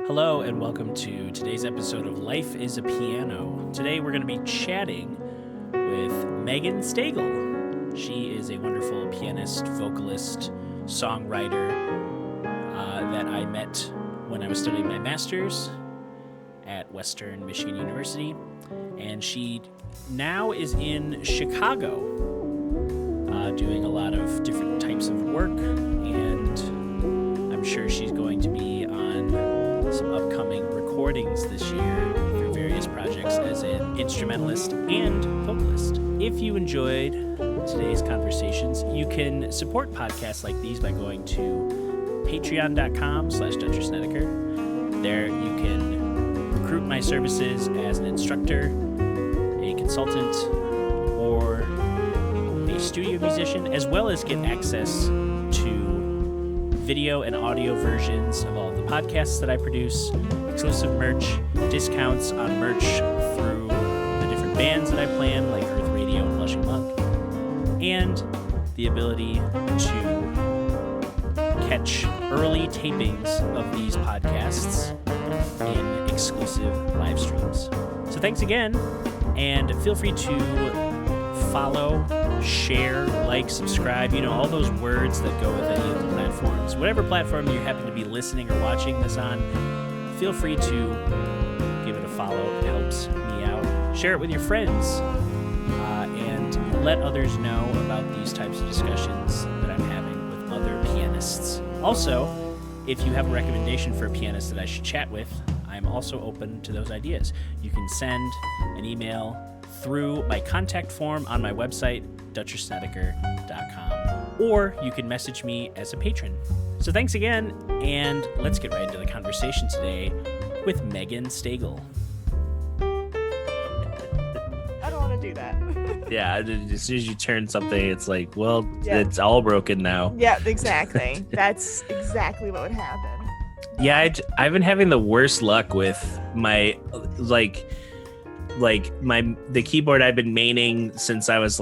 Hello and welcome to today's episode of Life is a Piano. Today we're going to be chatting with Meghan Stagl. She is a wonderful pianist, vocalist, songwriter that I met when I was studying my master's at Western Michigan University. And she now is in Chicago doing a lot of different types of work, and I'm sure she's going to be on some upcoming recordings this year for various projects as an instrumentalist and vocalist. If you enjoyed today's conversations, you can support podcasts like these by going to patreon.com/Dutcher Snedeker. There you can recruit my services as an instructor, a consultant, or a studio musician, as well as get access to video and audio versions of all of the podcasts that I produce, exclusive merch, discounts on merch through the different bands that I plan, like Earth Radio and Blushing Monk, and the ability to catch early tapings of these podcasts in exclusive live streams. So thanks again, and feel free to follow, share, like, subscribe, all those words that go with any of the platforms. Whatever platform you happen to be listening or watching this on, feel free to give it a follow. It helps me out. Share it with your friends, and let others know about these types of discussions that I'm having with other pianists. Also, if you have a recommendation for a pianist that I should chat with, I'm also open to those ideas. You can send an email through my contact form on my website, DutcherSnedeker.com, or you can message me as a patron. So thanks again, and let's get right into the conversation today with Meghan Stagl. I don't want to do that. Yeah, as soon as you turn something, it's like, well, It's all broken now. Yeah, exactly. That's exactly what would happen. Yeah, I've been having the worst luck with my, the keyboard I've been maining since I was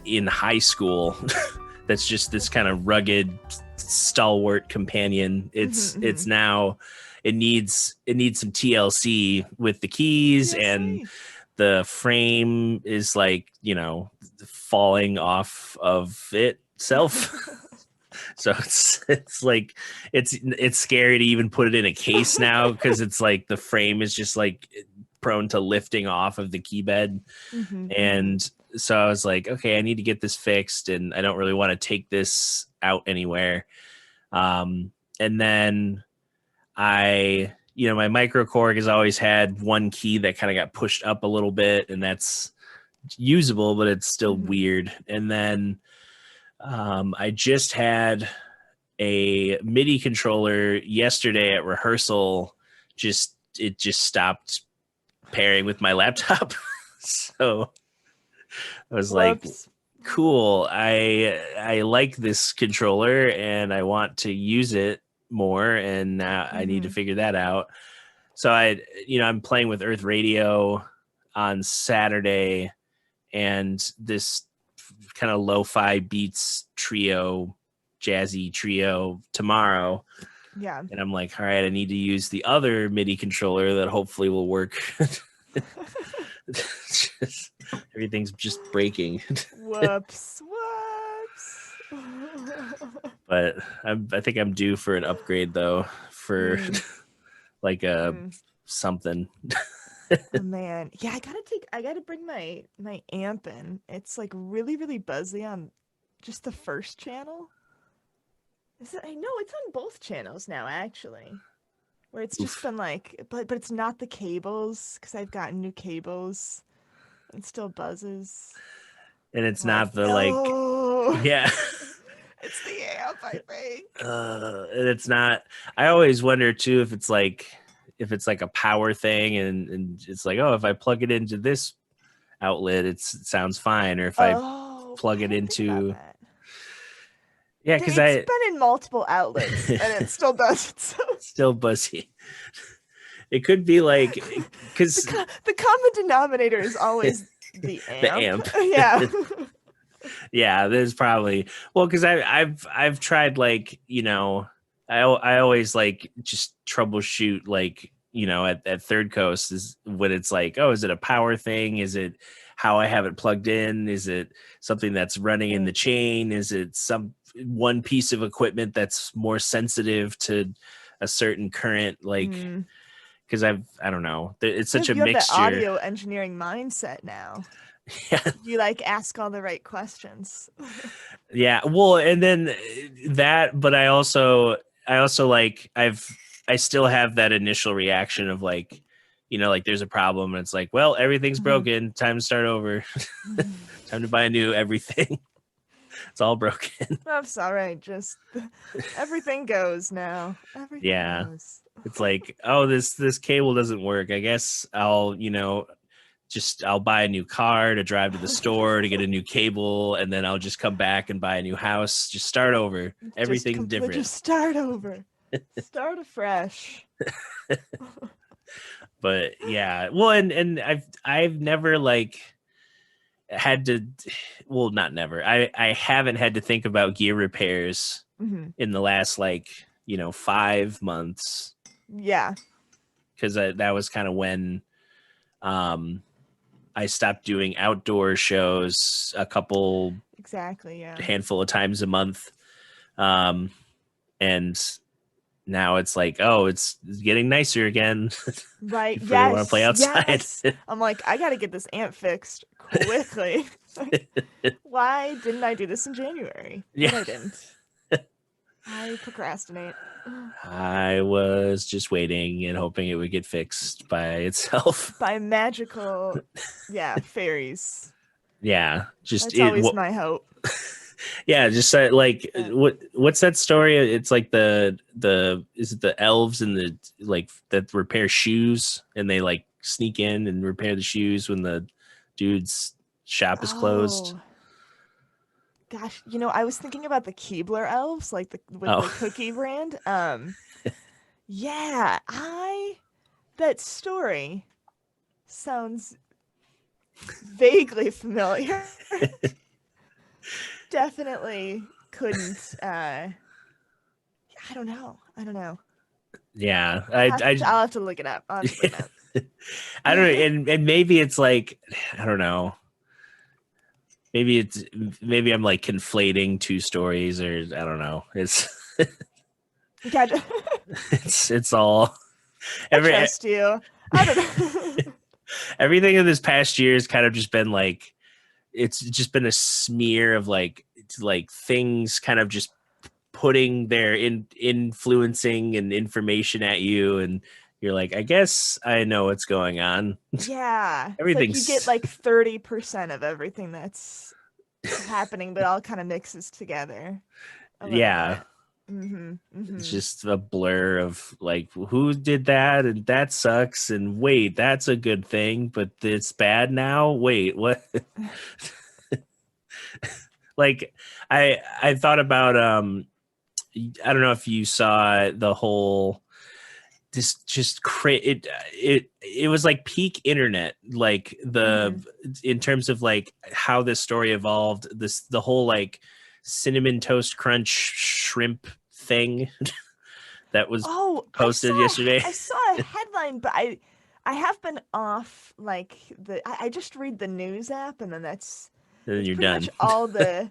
in high school. That's just this kind of rugged, stalwart companion. It's now, it needs some TLC with the keys, and the frame is falling off of itself. So it's scary to even put it in a case now, because it's the frame is just prone to lifting off of the key bed. And so I was like, okay, I need to get this fixed, and I don't really want to take this out anywhere. And then my microcorg has always had one key that kind of got pushed up a little bit, and that's usable, but it's still weird. And then I just had a MIDI controller yesterday at rehearsal. It just stopped pairing with my laptop. So I was like, cool, I like this controller and I want to use it more, and now I need to figure that out. So I'm playing with Earth Radio on Saturday, and this kind of lo-fi beats trio, jazzy trio tomorrow. Yeah. And I'm like, all right, I need to use the other MIDI controller that hopefully will work. Everything's just breaking. Whoops. But I think I'm due for an upgrade though, for something. Oh man, yeah, I gotta bring my amp in. It's really, really buzzy on just the first channel. I know it's on both channels now, actually, where it's just been but it's not the cables, because I've gotten new cables. It still buzzes, and it's not the yeah. It's the amp, I think. And it's not. I always wonder too if it's a power thing, and it's if I plug it into this outlet, it sounds fine, or if I plug it into. Yeah, because it's been in multiple outlets and it still does it. So. Still buzzy. It could be because the common denominator is always the amp. Yeah. Yeah, there's probably because I've tried I always like just troubleshoot, like, at Third Coast is when it's like, oh, is it a power thing? Is it how I have it plugged in? Is it something that's running in the chain? Is it some one piece of equipment that's more sensitive to a certain current? Like, because I don't know. It's such a you have mixture. the audio engineering mindset now. Yeah. You like ask all the right questions. Yeah. Well, and then that, but I also like I still have that initial reaction of like, like there's a problem and it's like, well, everything's broken. Time to start over. Time to buy a new everything. It's all broken. That's all right. Just everything goes now. Everything goes. It's like, oh, this cable doesn't work. I guess I'll, I'll buy a new car to drive to the store to get a new cable, and then I'll just come back and buy a new house. Just start over. Everything's different. Just start over. Start afresh. But yeah, well, and I've never like had to, well, not never. I haven't had to think about gear repairs in the last 5 months. Yeah, because that was kind of when I stopped doing outdoor shows a couple handful of times a month, and now it's like, oh, it's getting nicer again. Right. If you want to play outside. Yes. I'm like, I gotta get this amp fixed quickly. Why didn't I do this in January? Yeah. I didn't. I procrastinate. I was just waiting and hoping it would get fixed by itself. By magical, fairies. Yeah, just that's always my hope. Yeah, just what's that story? It's like is it the elves and the that repair shoes, and they like sneak in and repair the shoes when the dude's shop is closed. Gosh, I was thinking about the Keebler elves, like the cookie brand. That story sounds vaguely familiar. Definitely couldn't. I don't know. Yeah, I'll have to look it up. I don't know, and maybe it's like, I don't know. Maybe I'm like conflating two stories, or I don't know. It's gotcha. it's all. I trust you. I don't know. Everything in this past year has kind of just been like, it's just been a smear of like things kind of just putting their influencing and information at you, and you're like, I guess I know what's going on. Yeah. Everything's you get like 30% of everything that's happening, but all kind of mixes together. Yeah. It's just a blur of like, who did that, and that sucks, and wait, that's a good thing, but it's bad now. Wait, what? Like, I thought about I don't know if you saw the whole this just it was like peak internet, like in terms of like how this story evolved, the whole like cinnamon toast crunch shrimp thing that was posted yesterday. I saw a headline, but I have been off like I just read the news app, and then that's you're done. Much all the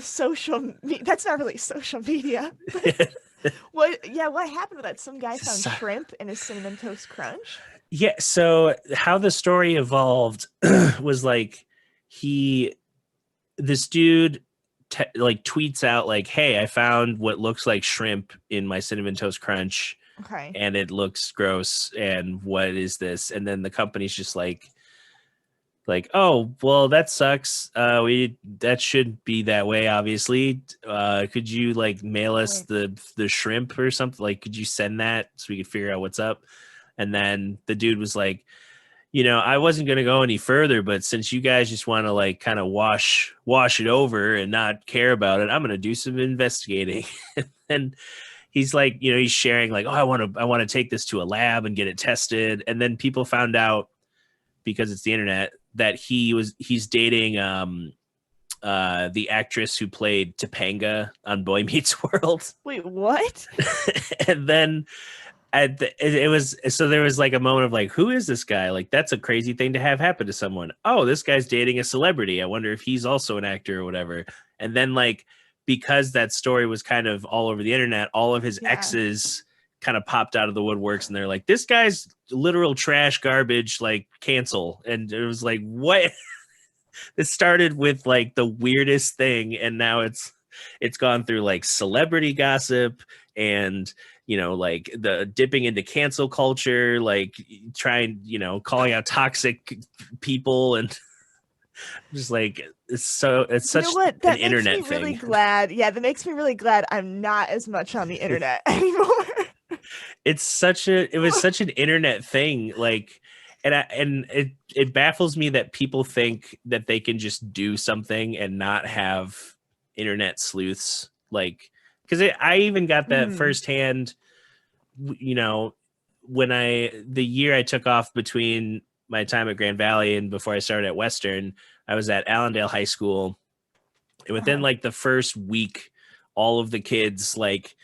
social that's not really social media. What happened with that? Some guy found shrimp in his cinnamon toast crunch. Yeah, so how the story evolved was like this dude tweets out like, hey, I found what looks like shrimp in my cinnamon toast crunch. Okay. And it looks gross, and what is this? And then the company's just like, oh, well, that sucks. That should be that way, obviously. Could you like mail us the shrimp or something? Like, could you send that so we could figure out what's up? And then the dude was like, I wasn't going to go any further, but since you guys just want to like kind of wash it over and not care about it, I'm going to do some investigating. And he's like, he's sharing like, oh, I want to take this to a lab and get it tested. And then people found out, because it's the internet, that he's dating the actress who played Topanga on Boy Meets World. Wait, what? And then it was, so there was like a moment of like, who is this guy? Like, that's a crazy thing to have happen to someone. Oh, this guy's dating a celebrity. I wonder if he's also an actor or whatever. And then like, because that story was kind of all over the internet, all of his exes kind of popped out of the woodworks, and they're like, this guy's literal trash garbage, like cancel. And it was like, what? It started with like the weirdest thing, and now it's gone through like celebrity gossip and, you know, like the dipping into cancel culture, like trying, you know, calling out toxic people, and just like it's such an internet thing. Really glad. Yeah, that makes me really glad I'm not as much on the internet anymore. It was such an internet thing, like, and it baffles me that people think that they can just do something and not have internet sleuths, like, because I even got that firsthand, you know, when the year I took off between my time at Grand Valley and before I started at Western, I was at Allendale High School, and within like the first week, all of the kids, like,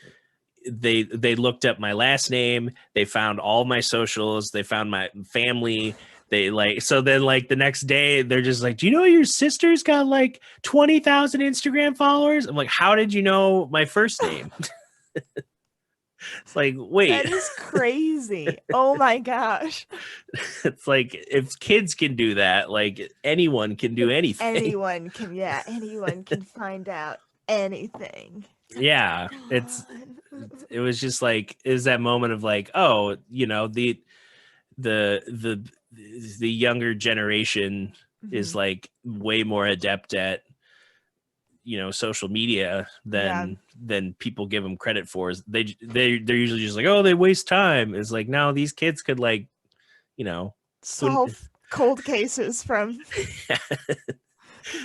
they looked up my last name, they found all my socials, they found my family, they like, so then like the next day they're just like, do you know your sister's got like 20,000 Instagram followers? I'm like, how did you know my first name? It's like, wait, that is crazy. Oh my gosh. It's like, if kids can do that, like anyone can do anything. Anyone can find out anything. Yeah, it was just like, is that moment of like, oh, you know, the younger generation is like way more adept at, you know, social media than people give them credit for. They're usually just like, oh, they waste time. It's like, no, these kids could, like, you know, solve cold cases from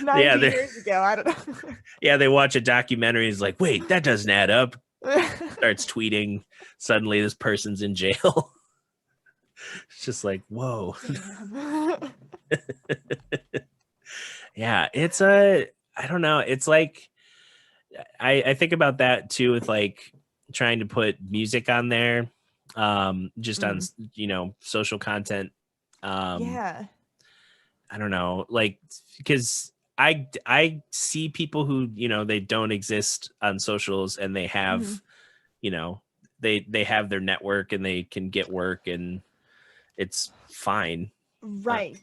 90 years ago. I don't know. Yeah, they watch a documentary. It's like, wait, that doesn't add up. Starts tweeting. Suddenly, this person's in jail. It's just like, whoa. Yeah, it's I don't know. It's like, I think about that too, with like trying to put music on there, just on, you know, social content. I don't know, like, because I see people who, you know, they don't exist on socials, and they have, you know, they have their network and they can get work, and it's fine. Right.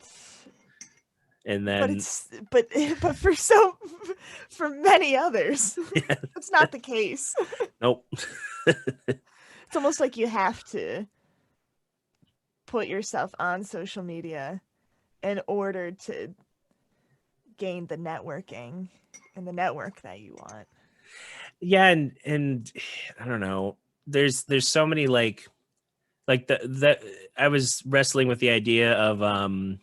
And then, but for many others, that's not the case. Nope. It's almost like you have to put yourself on social media in order to gain the networking and the network that you want. Yeah, and I don't know. There's so many like the I was wrestling with the idea of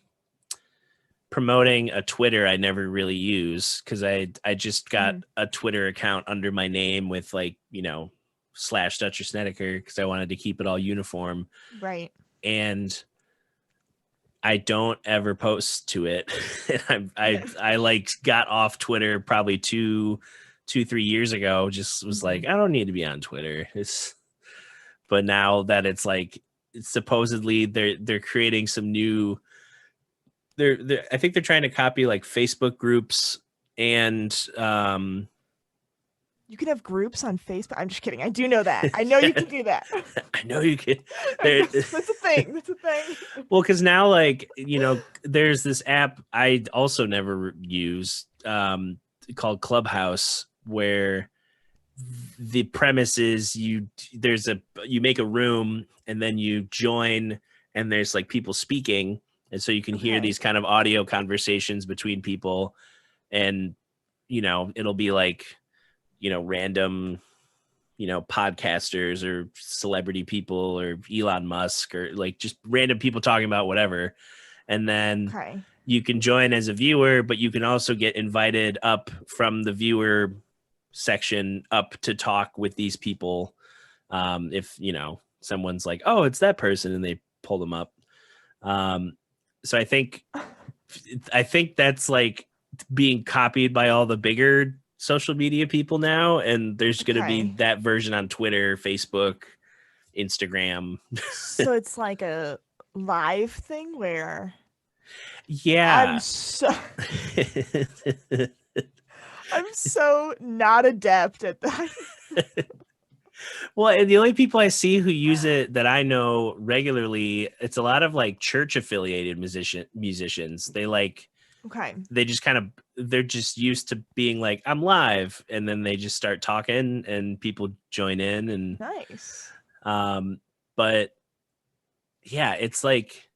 promoting a Twitter I never really use, because I just got a Twitter account under my name with, like, you know, / Dutcher Snedeker, because I wanted to keep it all uniform. Right. And I don't ever post to it. I like got off Twitter probably 2-3 years ago. Just was like, I don't need to be on Twitter. But now that it's like, supposedly they're creating some new. I think they're trying to copy like Facebook groups, and you can have groups on Facebook. I'm just kidding. I do know that. I know you can do that. I know you can. That's a thing. That's a thing. Well, because now, like, you know, there's this app I also never use called Clubhouse, where the premise is you make a room, and then you join, and there's like people speaking, and so you can hear these kind of audio conversations between people, and, you know, it'll be like, you know, random, you know, podcasters or celebrity people or Elon Musk, or like just random people talking about whatever. And then you can join as a viewer, but you can also get invited up from the viewer section up to talk with these people. If, you know, someone's like, oh, it's that person, and they pull them up. So I think that's like being copied by all the bigger social media people now, and there's going to be that version on Twitter, Facebook, Instagram. So it's like a live thing where Yeah. I'm so not adept at that. Well, and the only people I see who use it that I know regularly, it's a lot of like church affiliated musicians. They like, they just they're just used to being like, I'm live. And then they just start talking and people join in and nice. But yeah, it's like,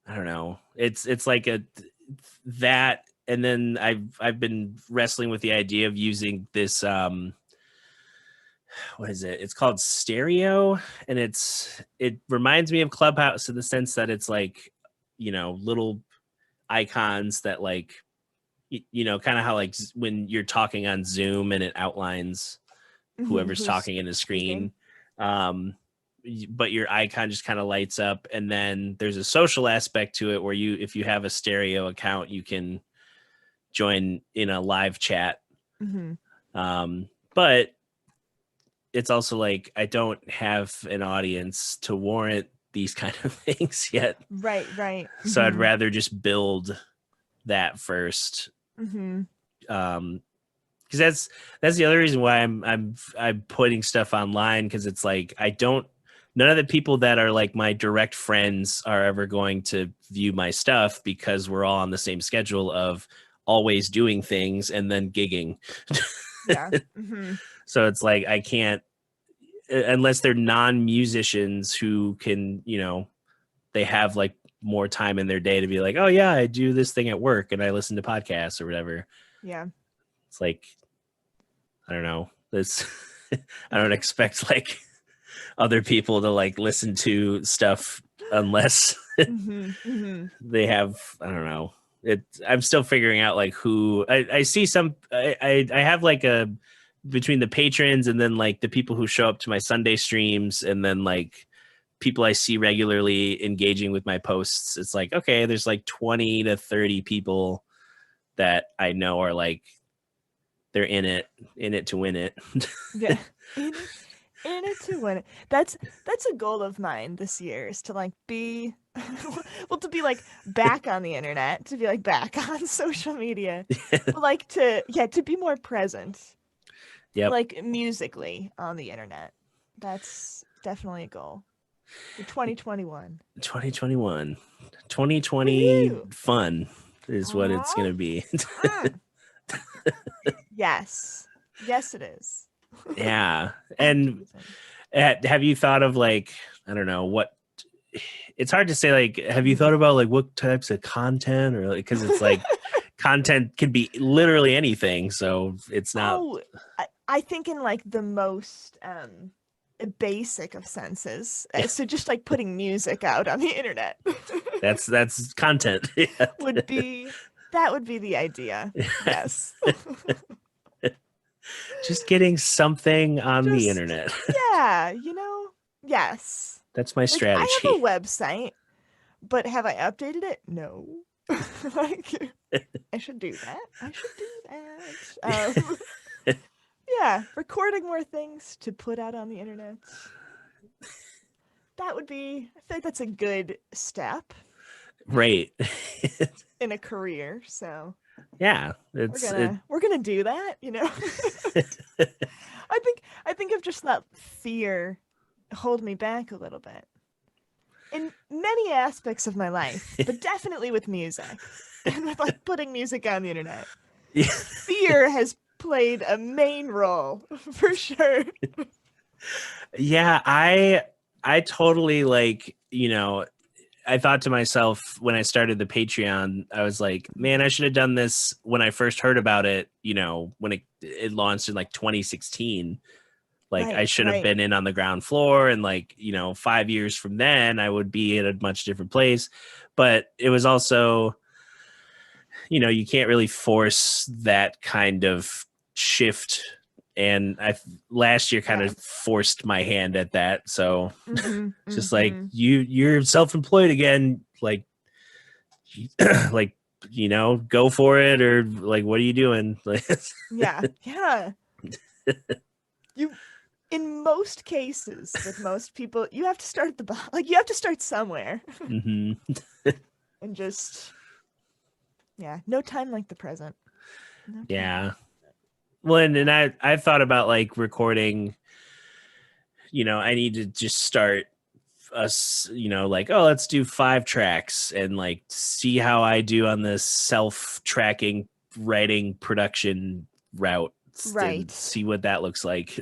I don't know. It's like that. And then I've been wrestling with the idea of using this, what is it? It's called Stereo, and it reminds me of Clubhouse in the sense that it's like, little icons that like, kind of how like when you're talking on Zoom and it outlines whoever's talking in the screen. But your icon just kind of lights up, and then there's a social aspect to it where if you have a Stereo account, you can join in a live chat. But it's also like, I don't have an audience to warrant these kind of things yet. Right. So I'd rather just build that first. Because that's the other reason why I'm putting stuff online, because it's like none of the people that are like my direct friends are ever going to view my stuff, because we're all on the same schedule of always doing things and then gigging. Yeah. So it's like, I can't, unless they're non-musicians who can, they have like more time in their day to be like, oh yeah, I do this thing at work and I listen to podcasts or whatever. Yeah. It's like, I don't know. I don't expect like other people to like listen to stuff unless they have, I don't know. I'm still figuring out like who I see some, I have like between the patrons and then like the people who show up to my Sunday streams and then like people I see regularly engaging with my posts. It's like, okay, there's like 20 to 30 people that I know are like, they're in it to win it. Yeah. In it to win it. That's a goal of mine this year, is to like be to be like back on the internet, to be like back on social media, but like to be more present. Yeah. Like musically on the internet. That's definitely a goal. For 2021. 2020 fun is what it's going to be. Yes, it is. Yeah. And have you thought of like, I don't know what, it's hard to say, like, have you thought about like what types of content, or like, because it's like content can be literally anything, so it's not. I think in like the most basic of senses, so just like putting music out on the internet. that's content. would be the idea. Yes. Just getting something on the internet. Yeah, yes. That's my strategy. I have a website, but have I updated it? No. Like, I should do that. Yeah, recording more things to put out on the internet. I feel like that's a good step. Right. In a career, so yeah, we're gonna do that, I think I've just let fear hold me back a little bit in many aspects of my life, but definitely with music and with like putting music on the internet. Yeah. Fear has played a main role for sure. Yeah, I totally like, I thought to myself when I started the Patreon, I was like, man, I should have done this when I first heard about it, when it launched in like 2016. Like, I should have been in on the ground floor, and like, 5 years from then I would be in a much different place. But it was also, you can't really force that kind of shift. And last year kind of forced my hand at that. So just like you're self-employed again, like go for it, or like, what are you doing? Like, Yeah. In most cases, with most people, you have to start at the bottom. Like, you have to start somewhere. mm-hmm. And just, no time like the present. No time. Yeah. Well, and I've thought about like recording, I need to just start us, like, oh, let's do 5 tracks and like see how I do on this self-tracking writing production route. Right. And see what that looks like.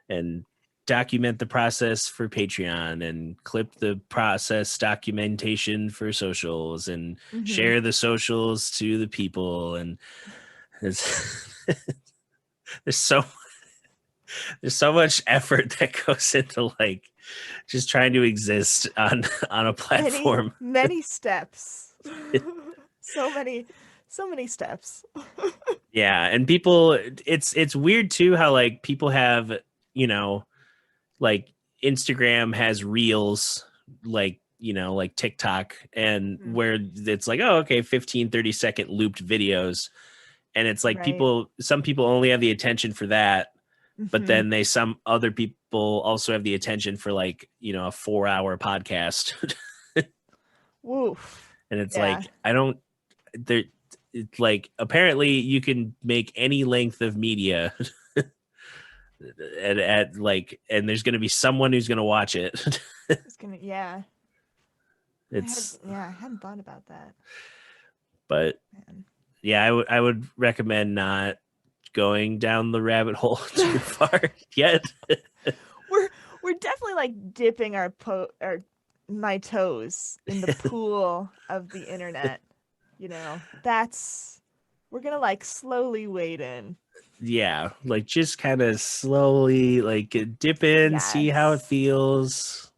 And document the process for Patreon and clip the process documentation for socials and share the socials to the people. And there's so much effort that goes into like just trying to exist on a platform. Many steps. So many steps. Yeah, and people, it's weird too how like people have, like Instagram has reels, like, like TikTok, and where it's like, oh, okay, 15-30-second looped videos. And it's like some people only have the attention for that, but then some other people also have the attention for like, a 4-hour podcast. Woof. And it's like, it's like, apparently you can make any length of media and there's going to be someone who's going to watch it. I hadn't thought about that. But I would recommend not going down the rabbit hole too far yet. We're definitely like dipping my toes in the pool of the internet. We're gonna like slowly wade in. Yeah, like just kind of slowly like dip in, see how it feels,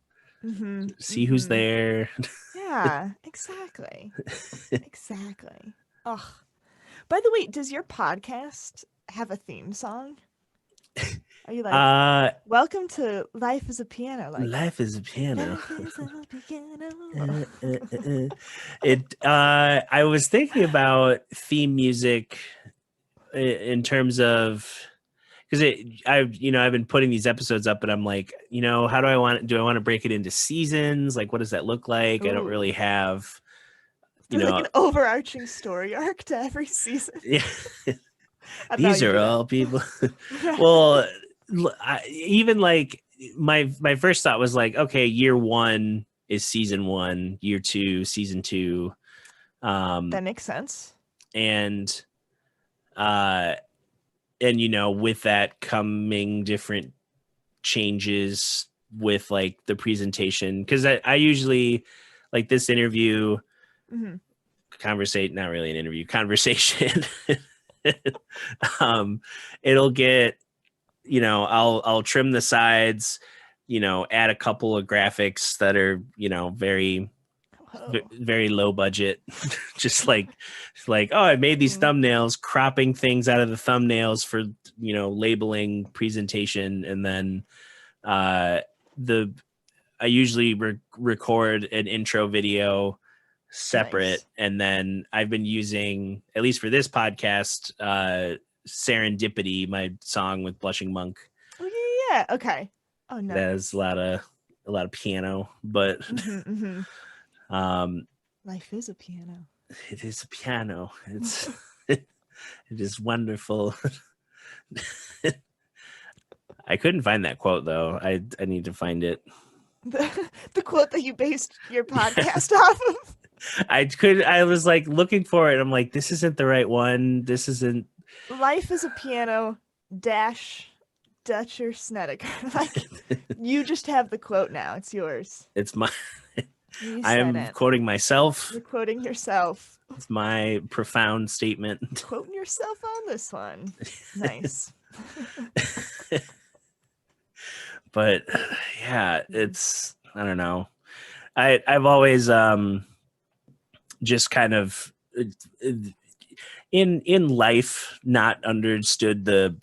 see who's there. Yeah, exactly. Ugh. By the way, does your podcast have a theme song? Are you like, welcome to Life is a Piano? Like, Life is a Piano. Life is a piano. I was thinking about theme music in terms of, because I've been putting these episodes up, but I'm like, how do I want to break it into seasons? Like, what does that look like? Ooh. I don't really have, There's like an overarching story arc to every season. Yeah. These are all people. Well, even like my first thought was like, okay, year 1 is season 1, year 2, season 2. That makes sense. And with that coming different changes with like the presentation, because I usually like this interview conversate, not really an interview, conversation. It'll get, I'll trim the sides, add a couple of graphics that are, very very low budget. Just like oh, I made these thumbnails, cropping things out of the thumbnails for labeling, presentation, and then I usually record an intro video separate. Nice. And then I've been using, at least for this podcast, Serendipity, my song with Blushing Monk. Oh yeah, okay. Oh no, there's a lot of piano, but life is a piano. It is a piano. It's it is wonderful. I couldn't find that quote though. I need to find it. The quote that you based your podcast off of. I was like looking for it. I'm like, this isn't the right one. This isn't. Life is a piano - Dutcher Snedeker. Like, you just have the quote now. It's yours. It's my. I am quoting myself. You're quoting yourself. It's my profound statement. Quoting yourself on this one. Nice. But yeah, it's, I don't know. I've always just kind of in life not understood the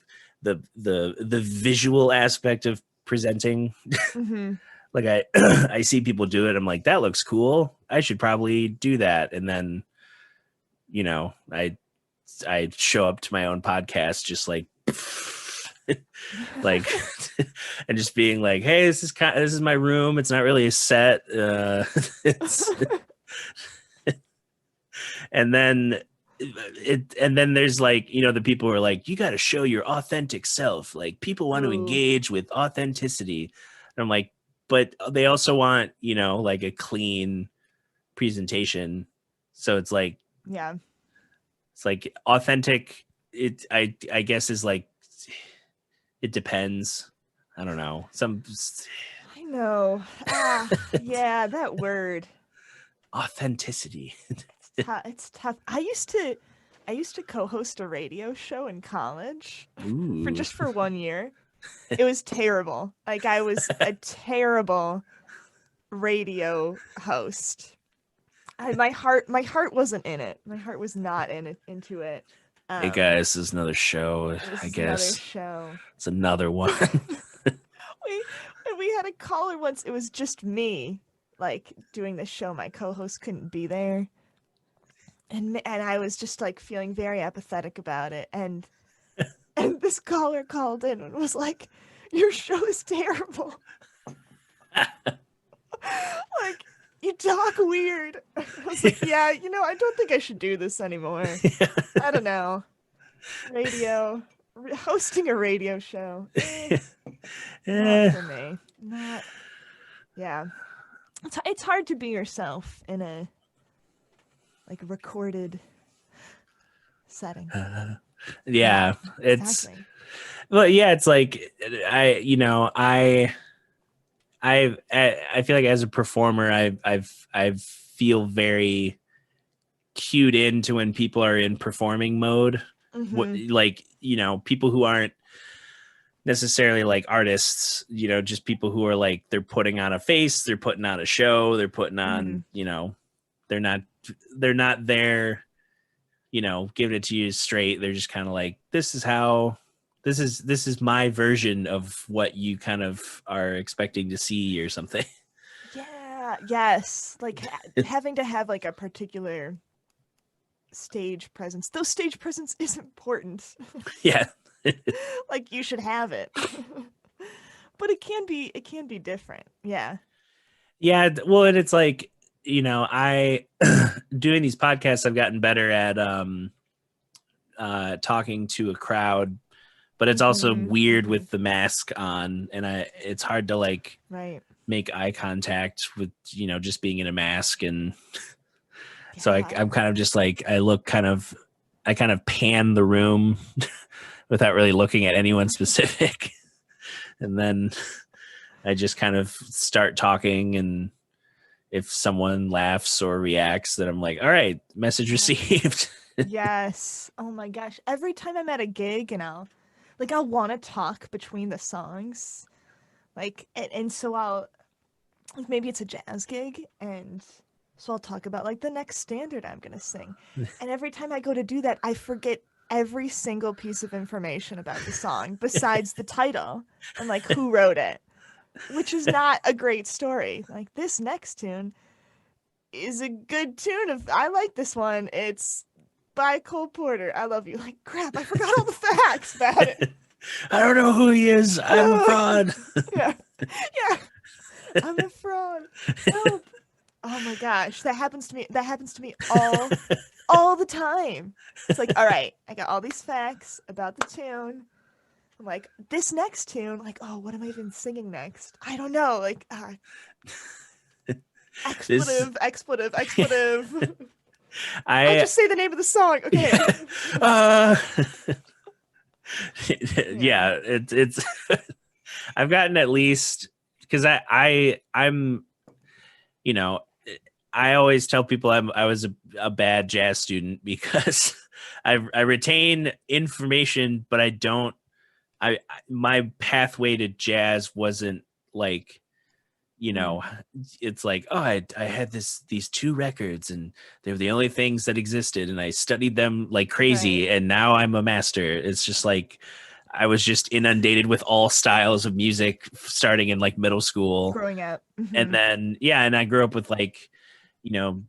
visual aspect of presenting. Like I see people do it. I'm like, that looks cool. I should probably do that. And then you know, I show up to my own podcast just like like and just being like, hey, this is my room. It's not really a set. It's and then there's like, you know, the people who are like, you got to show your authentic self. Like people want to engage with authenticity. And I'm like, but they also want, you know, like a clean presentation. So it's like, yeah, it's like authentic. I guess is like, it depends. I don't know. I know. Yeah, that word. Authenticity. It's tough. I used to co-host a radio show in college for 1 year. It was terrible. Like I was a terrible radio host. My heart wasn't in it. My heart was not into it. Hey guys, this is another show. I guess another show. It's another one. we had a caller once. It was just me, like doing the show. My co-host couldn't be there, and I was just like feeling very apathetic about it. And this caller called in and was like, "Your show is terrible. Like you talk weird." I was like, "Yeah, you know, I don't think I should do this anymore. I don't know. Hosting a radio show. Not for me. Not. Yeah. It's hard to be yourself in a like recorded setting. Yeah, it's exactly. well, yeah, it's like I feel like as a performer, I feel very cued into when people are in performing mode. Like, you know, people who aren't necessarily like artists, you know, just people who are like, they're putting on a face, they're putting on a show, they're putting on, you know, they're not there, you know, giving it to you straight. They're just kind of like, this is my version of what you kind of are expecting to see or something. Yeah. Yes. Like having to have like a particular stage presence. Though stage presence is important. Yeah. Like you should have it. But it can be different. Yeah. Yeah. Well, and it's like, you know, I doing these podcasts, I've gotten better at talking to a crowd, but it's also weird with the mask on, and it's hard to like make eye contact with, you know, just being in a mask. And so I'm kind of just like, I kind of pan the room without really looking at anyone specific. And then I just kind of start talking, and if someone laughs or reacts, then I'm like, all right, message received. Yes. Oh my gosh. Every time I'm at a gig and I'll want to talk between the songs, like, and so I'll, like, maybe it's a jazz gig, and so I'll talk about like the next standard I'm going to sing. And every time I go to do that, I forget every single piece of information about the song besides the title and like who wrote it, which is not a great story. Like, this next tune is a good tune. I like this one. It's by Cole Porter. I love you. Like, crap, I forgot all the facts about it. I don't know who he is. I'm a fraud. Yeah. I'm a fraud. Help. Oh my gosh, that happens to me all the time. It's like, all right, I got all these facts about the tune. I'm like, this next tune, like, oh, what am I even singing next? I don't know. Like, expletive. I just say the name of the song. Okay. Yeah, it's I've gotten at least, because I'm, you know, I always tell people I was a bad jazz student because I retain information, but my pathway to jazz wasn't like, you know, it's like, oh, I had these two records and they were the only things that existed, and I studied them like crazy, and now I'm a master. It's just like, I was just inundated with all styles of music starting in like middle school, growing up. and then and I grew up with like, you know,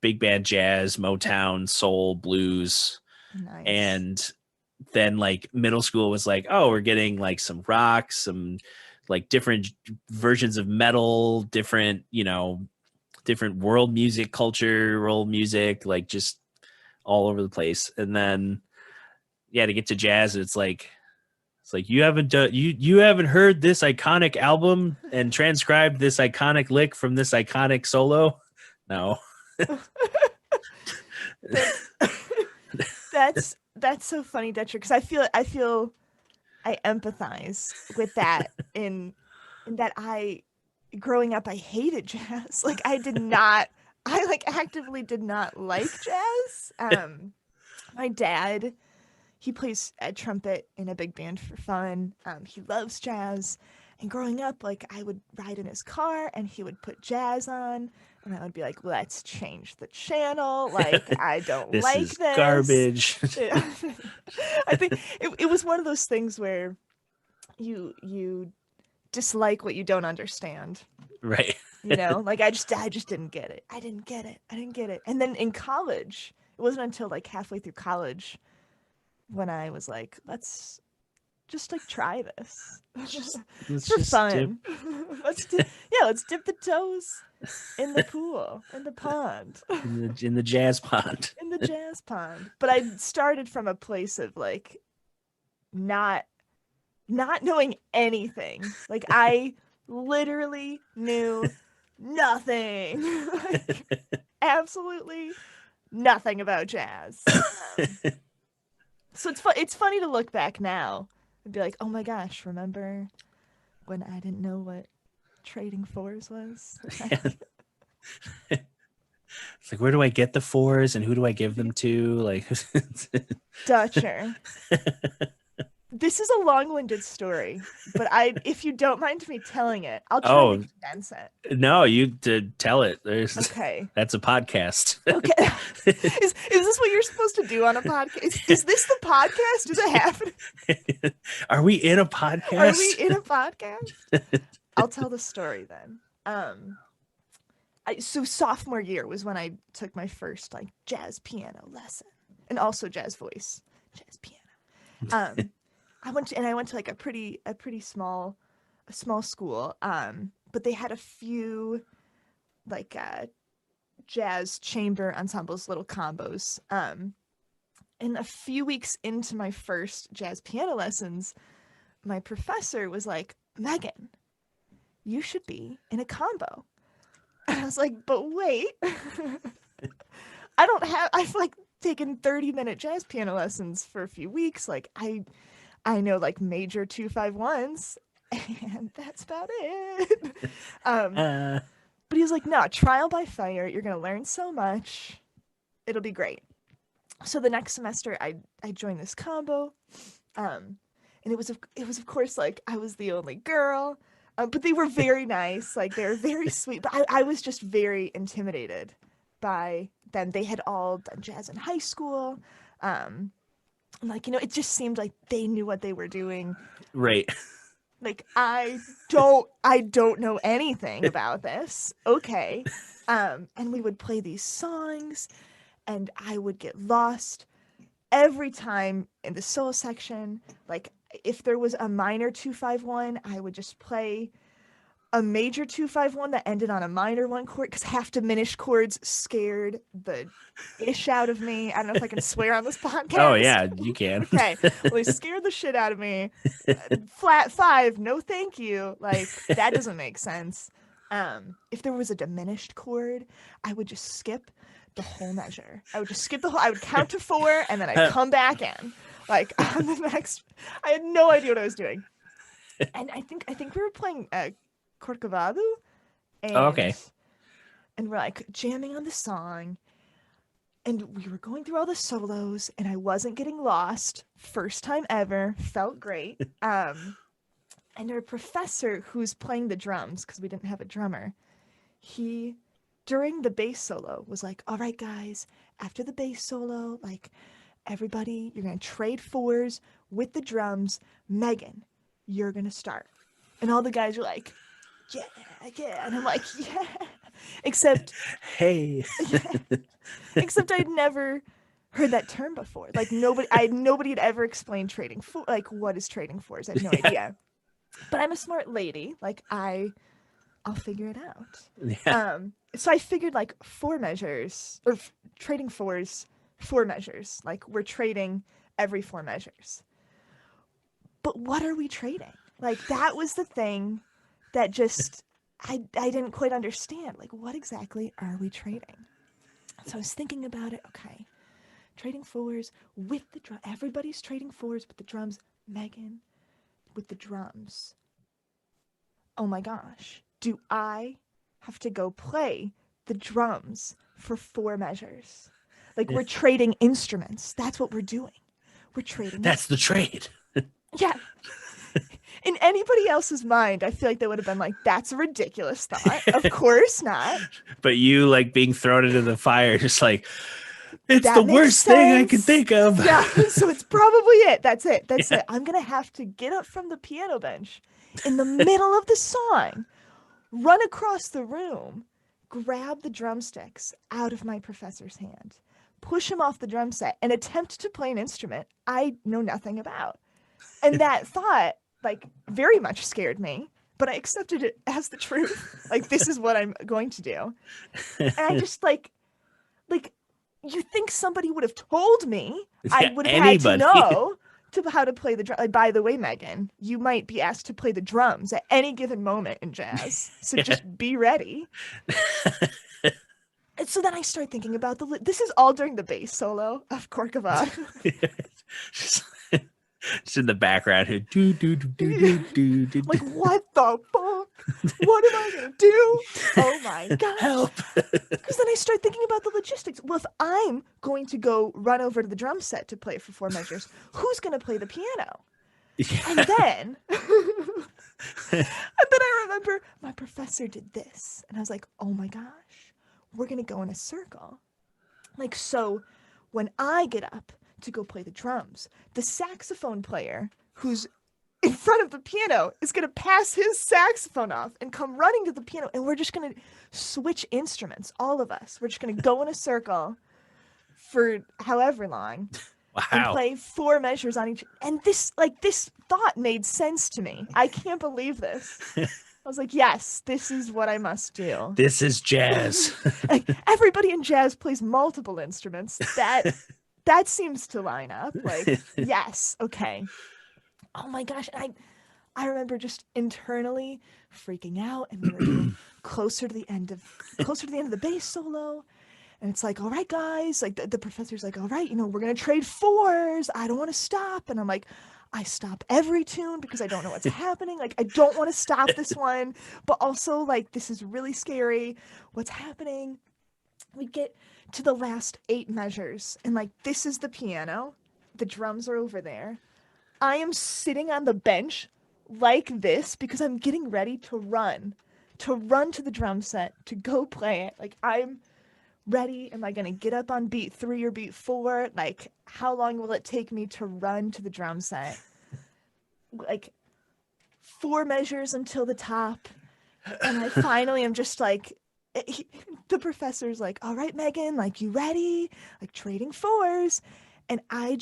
big band jazz, Motown, soul, blues. Nice. And then like middle school was like, oh, we're getting like some rock, some like different versions of metal, different, you know, different world music, cultural music, like just all over the place. And then yeah, to get to jazz, it's like you haven't heard this iconic album and transcribed this iconic lick from this iconic solo. No. That's so funny, Dutcher, because I empathize with that in that growing up I hated jazz. Like I actively did not like jazz. My dad, he plays a trumpet in a big band for fun. He loves jazz. And growing up, like I would ride in his car and he would put jazz on and I would be like, let's change the channel. Like, I don't this like is this. Garbage. I think it was one of those things where you dislike what you don't understand. Right. You know, like I just didn't get it. I didn't get it. And then in college, it wasn't until like halfway through college when I was like, let's just like try this. Let's for just fun. Let's dip the toes in the pool, in the pond. In the jazz pond. In the jazz pond. But I started from a place of like not knowing anything. Like I literally knew nothing. Like, absolutely nothing about jazz. So it's funny to look back now and be like, oh my gosh, remember when I didn't know what trading fours was? It's like, where do I get the fours and who do I give them to? Like, Dutcher. This is a long-winded story, but if you don't mind me telling it, I'll try to condense it. No, you tell it. Okay. That's a podcast. Okay. Is this what you're supposed to do on a podcast? Is this the podcast? Is it happening? Are we in a podcast? Are we in a podcast? I'll tell the story then. So sophomore year was when I took my first like jazz piano lesson and also jazz voice, jazz piano. I went to like a pretty small school. But they had a few like jazz chamber ensembles, little combos. And a few weeks into my first jazz piano lessons, my professor was like, Megan, you should be in a combo. And I was like, but wait, I've like taken 30-minute jazz piano lessons for a few weeks. Like I know like major 2-5-1s and that's about it. But he was like, no, trial by fire. You're going to learn so much. It'll be great. So the next semester I joined this combo. And it was of course like I was the only girl, but they were very nice. Like they were very sweet, but I was just very intimidated by them. They had all done jazz in high school. Like, you know, it just seemed like they knew what they were doing. Right. Like, I don't know anything about this. Okay. And we would play these songs and I would get lost every time in the solo section. Like, if there was a minor 2-5-1, I would just play a major 2-5-1 that ended on a minor 1 chord because half diminished chords scared the ish out of me. I don't know if I can swear on this podcast. Oh yeah, you can. Okay, well, they scared the shit out of me. Flat 5, no thank you. Like that doesn't make sense. If there was a diminished chord, I would just skip the whole measure. I would count to 4 and then I'd come back in. Like on the next, I had no idea what I was doing. And I think we were playing Corcovado, and, okay. And we're like jamming on the song, and we were going through all the solos, and I wasn't getting lost. First time ever, felt great. And our professor, who's playing the drums, because we didn't have a drummer, he during the bass solo was like, "All right, guys, after the bass solo, like everybody, you're gonna trade 4s with the drums. Megan, you're gonna start." And all the guys are like, yeah, and I'm like, yeah. Except, Hey. except I'd never heard that term before. Like nobody had ever explained trading for, like, what is trading fours? I had no idea. But I'm a smart lady. Like I'll figure it out. Yeah. So I figured like four measures, or trading fours, four measures. Like we're trading every four measures. But what are we trading? Like that was the thing that just I didn't quite understand. Like what exactly are we trading? So I was thinking about it. Okay, trading fours with the drum. Everybody's trading fours with the drums. Meghan, with the drums. Oh my gosh. Do I have to go play the drums for four measures? Like we're trading instruments. That's what we're doing. We're trading. That's the trade. Yeah. In anybody else's mind, I feel like they would have been like, that's a ridiculous thought. Of course not. But you like being thrown into the fire, just like, it's That the makes worst thing I could sense. think of. Yeah, so it's probably it. That's it. That's Yeah. it. I'm going to have to get up from the piano bench in the middle of the song, run across the room, grab the drumsticks out of my professor's hand, push him off the drum set, and attempt to play an instrument I know nothing about. And that thought, like, very much scared me, but I accepted it as the truth. Like, this is what I'm going to do. And I just, like, you think somebody would have told me, I Yeah, would have had to anybody. know how to play the drum. Like, by the way, Meghan, you might be asked to play the drums at any given moment in jazz. So just be ready. And so then I start thinking about this is all during the bass solo of Corcovado. Just in the background here. Do, do, do, do, do, do, do. Like, what the fuck? What am I going to do? Oh my gosh. Help. Because then I start thinking about the logistics. Well, if I'm going to go run over to the drum set to play for four measures, who's going to play the piano? Yeah. And then I remember my professor did this. And I was like, oh my gosh, we're going to go in a circle. Like, so when I get up to go play the drums, the saxophone player who's in front of the piano is going to pass his saxophone off and come running to the piano, and we're just going to switch instruments, all of us. We're just going to go in a circle for however long and Wow. play four measures on each. And this thought made sense to me. I can't believe this. I was like, yes, this is what I must do. This is jazz. Like, everybody in jazz plays multiple instruments. That seems to line up. Like, yes, okay. Oh my gosh. And I remember just internally freaking out, and we were getting closer to the end of the bass solo. And it's like, all right, guys, like the professor's like, all right, we're going to trade fours. I don't want to stop. And I'm like, I stop every tune because I don't know what's happening. Like, I don't want to stop this one, but also like, this is really scary. What's happening? We get to the last 8 measures, and like, this is the piano. The drums are over there. I am sitting on the bench like this because I'm getting ready to run to the drum set, to go play it. Like, I'm ready. Am I going to get up on beat 3 or beat 4? Like, how long will it take me to run to the drum set? Like, 4 measures until the top. And I finally am just like, the professor's like, all right, Meghan, like, you ready? Like, trading fours. And I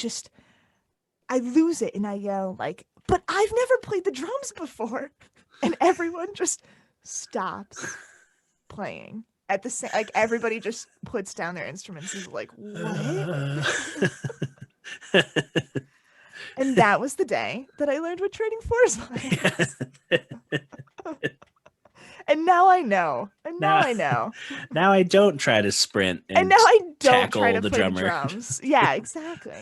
lose it, and I yell like, but I've never played the drums before. And everyone just stops playing at the same, like, everybody just puts down their instruments and is like, what? And that was the day that I learned what trading fours was. And now I know. Now I don't try to sprint And now I don't tackle try to the play drummer. the drums. Yeah, exactly.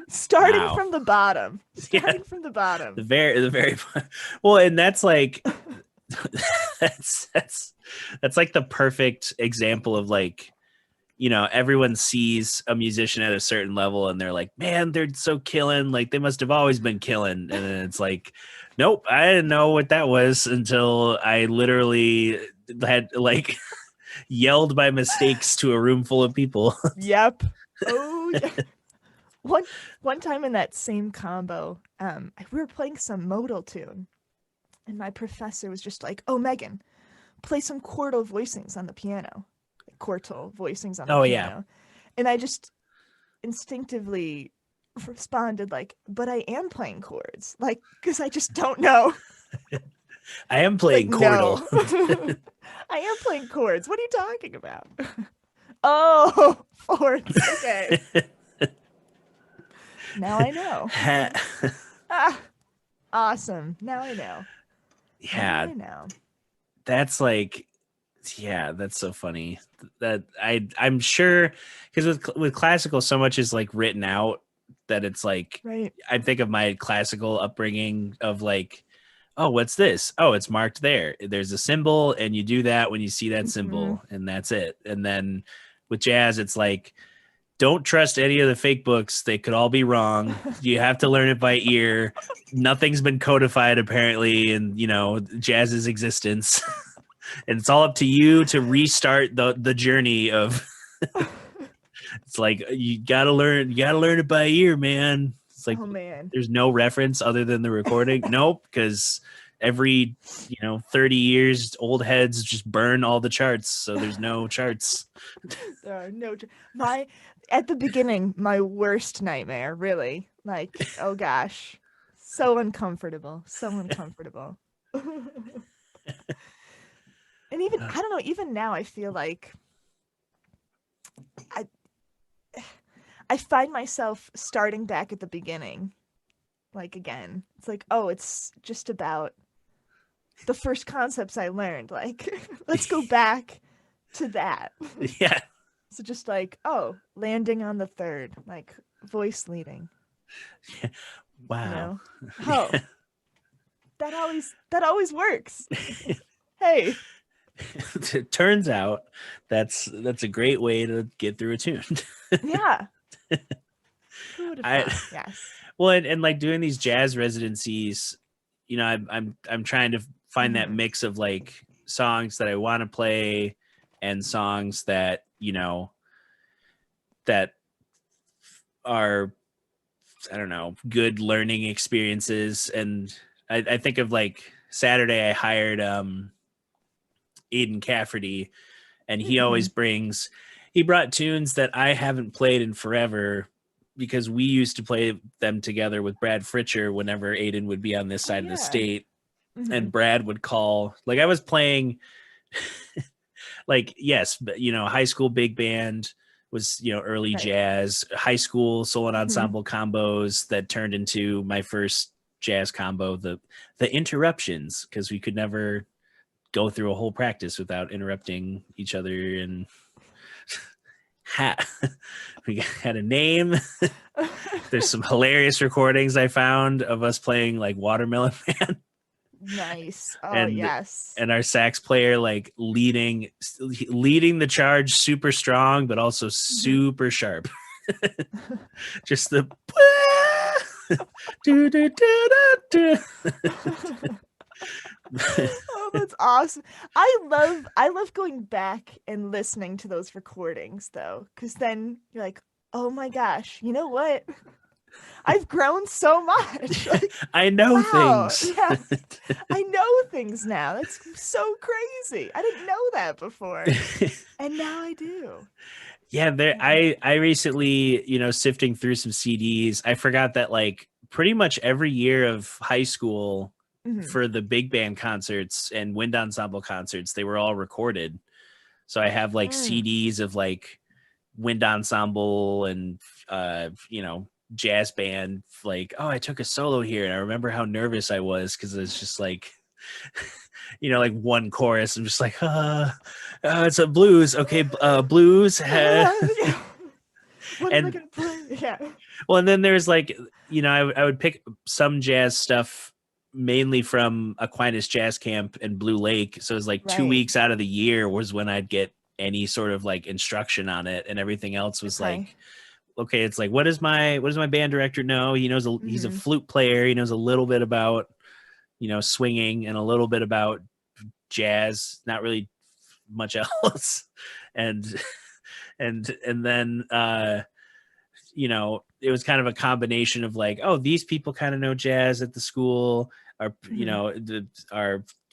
Starting Wow. from the bottom. Yeah. From the bottom. The very well, and that's like that's like the perfect example of, like, everyone sees a musician at a certain level and they're like, man, they're so killing, like they must have always been killing. And then it's like, nope, I didn't know what that was until I literally had like yelled my mistakes to a room full of people. Yep. Oh yeah. One time in that same combo, we were playing some modal tune, and my professor was just like, oh, Meghan, play some chordal voicings on the piano. Chordal voicings on the Oh, piano. And I just instinctively responded like, but I am playing chords. Like, because I just don't know. I am playing Like, chordal. no. I am playing chords. What are you talking about? Oh, fourths. Okay. Now I know. Awesome. Now I know. Yeah. Now I know. That's like, yeah, that's so funny. That I'm sure, because with classical, so much is like written out that it's like, Right. I think of my classical upbringing of like, oh, what's this? Oh, it's marked there. There's a symbol, and you do that when you see that symbol, and that's it. And then with jazz, it's like, don't trust any of the fake books. They could all be wrong. You have to learn it by ear. Nothing's been codified apparently in, jazz's existence. And it's all up to you to restart the journey of it's like you gotta learn it by ear, man. It's like, oh man, there's no reference other than the recording. Nope, because every 30 years old heads just burn all the charts, so there's no charts. There are no at the beginning, my worst nightmare, really. Like, oh gosh, so uncomfortable. And even I don't know, even now I feel like I find myself starting back at the beginning. Like, again, it's like, oh, it's just about the first concepts I learned. Like, let's go back to that. Yeah. So just like, oh, landing on the third, like voice leading. Wow. Oh, that always works. Hey. It turns out that's a great way to get through a tune. Yeah. Who would have thought? Yes. Well, and like doing these jazz residencies, I'm trying to find that mix of like songs that I want to play and songs that that are, I don't know, good learning experiences. And I think of like Saturday I hired Aiden Cafferty, and he always he brought tunes that I haven't played in forever, because we used to play them together with Brad Fritcher whenever Aiden would be on this side of the state. And Brad would call, like I was playing like, yes, but high school big band was, early jazz, high school solo and ensemble combos that turned into my first jazz combo, the interruptions, because we could never go through a whole practice without interrupting each other. And we had a name. There's some hilarious recordings I found of us playing like Watermelon Man. Nice. Oh, and, yes. And our sax player like leading the charge super strong, but also super sharp. Just the Oh, that's awesome. I love going back and listening to those recordings though, because then you're like, oh my gosh, you know what? I've grown so much. Like, I know things. Yeah, I know things now. That's so crazy. I didn't know that before, and now I do. Yeah, I recently, sifting through some CDs, I forgot that like pretty much every year of high school for the big band concerts and wind ensemble concerts, they were all recorded. So I have like CDs of like wind ensemble and jazz band, like, oh, I took a solo here and I remember how nervous I was, because it's just like like one chorus, I'm just like, it's a blues, okay, blues. What am I gonna play? Yeah. Well, and then there's like, I would pick some jazz stuff mainly from Aquinas Jazz Camp and Blue Lake. So it was like 2 weeks out of the year was when I'd get any sort of like instruction on it, and everything else was like, okay, it's like, what does my band director know? He knows he's a flute player. He knows a little bit about, swinging and a little bit about jazz, not really much else. And then, it was kind of a combination of like, oh, these people kind of know jazz at the school. Our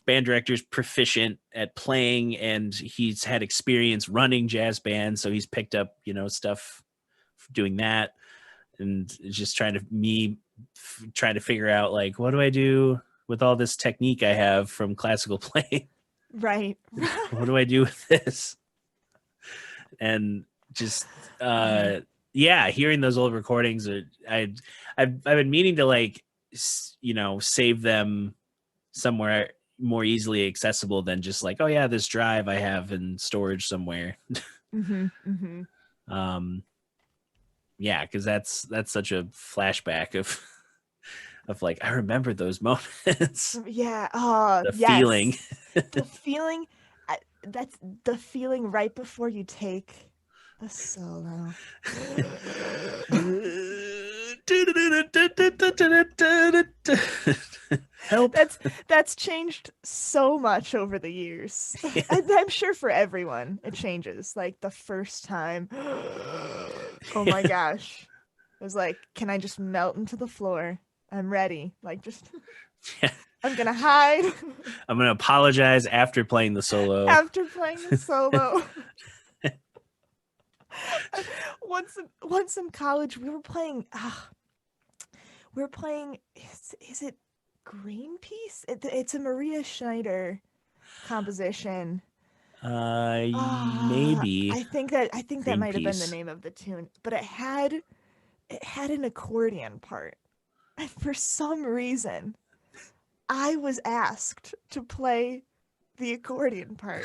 band director's proficient at playing, and he's had experience running jazz bands, so he's picked up, stuff doing that, and just trying to figure out like, what do I do with all this technique I have from classical playing? Right. What do I do with this? And just hearing those old recordings, I've been meaning to like save them somewhere more easily accessible than just like, oh yeah, this drive I have in storage somewhere. Because that's such a flashback of like, I remember those moments. Yeah. The feeling. The feeling. That's the feeling right before you take the solo. Help. That's changed so much over the years. I'm sure for everyone it changes. Like the first time, oh my gosh, it was like, can I just melt into the floor? I'm ready. Like just I'm gonna hide. I'm gonna apologize after playing the solo. Once in college, we were playing. Is it Greenpeace? It's a Maria Schneider composition. Maybe. I think that might have been the name of the tune, but it had an accordion part, and for some reason, I was asked to play the accordion part.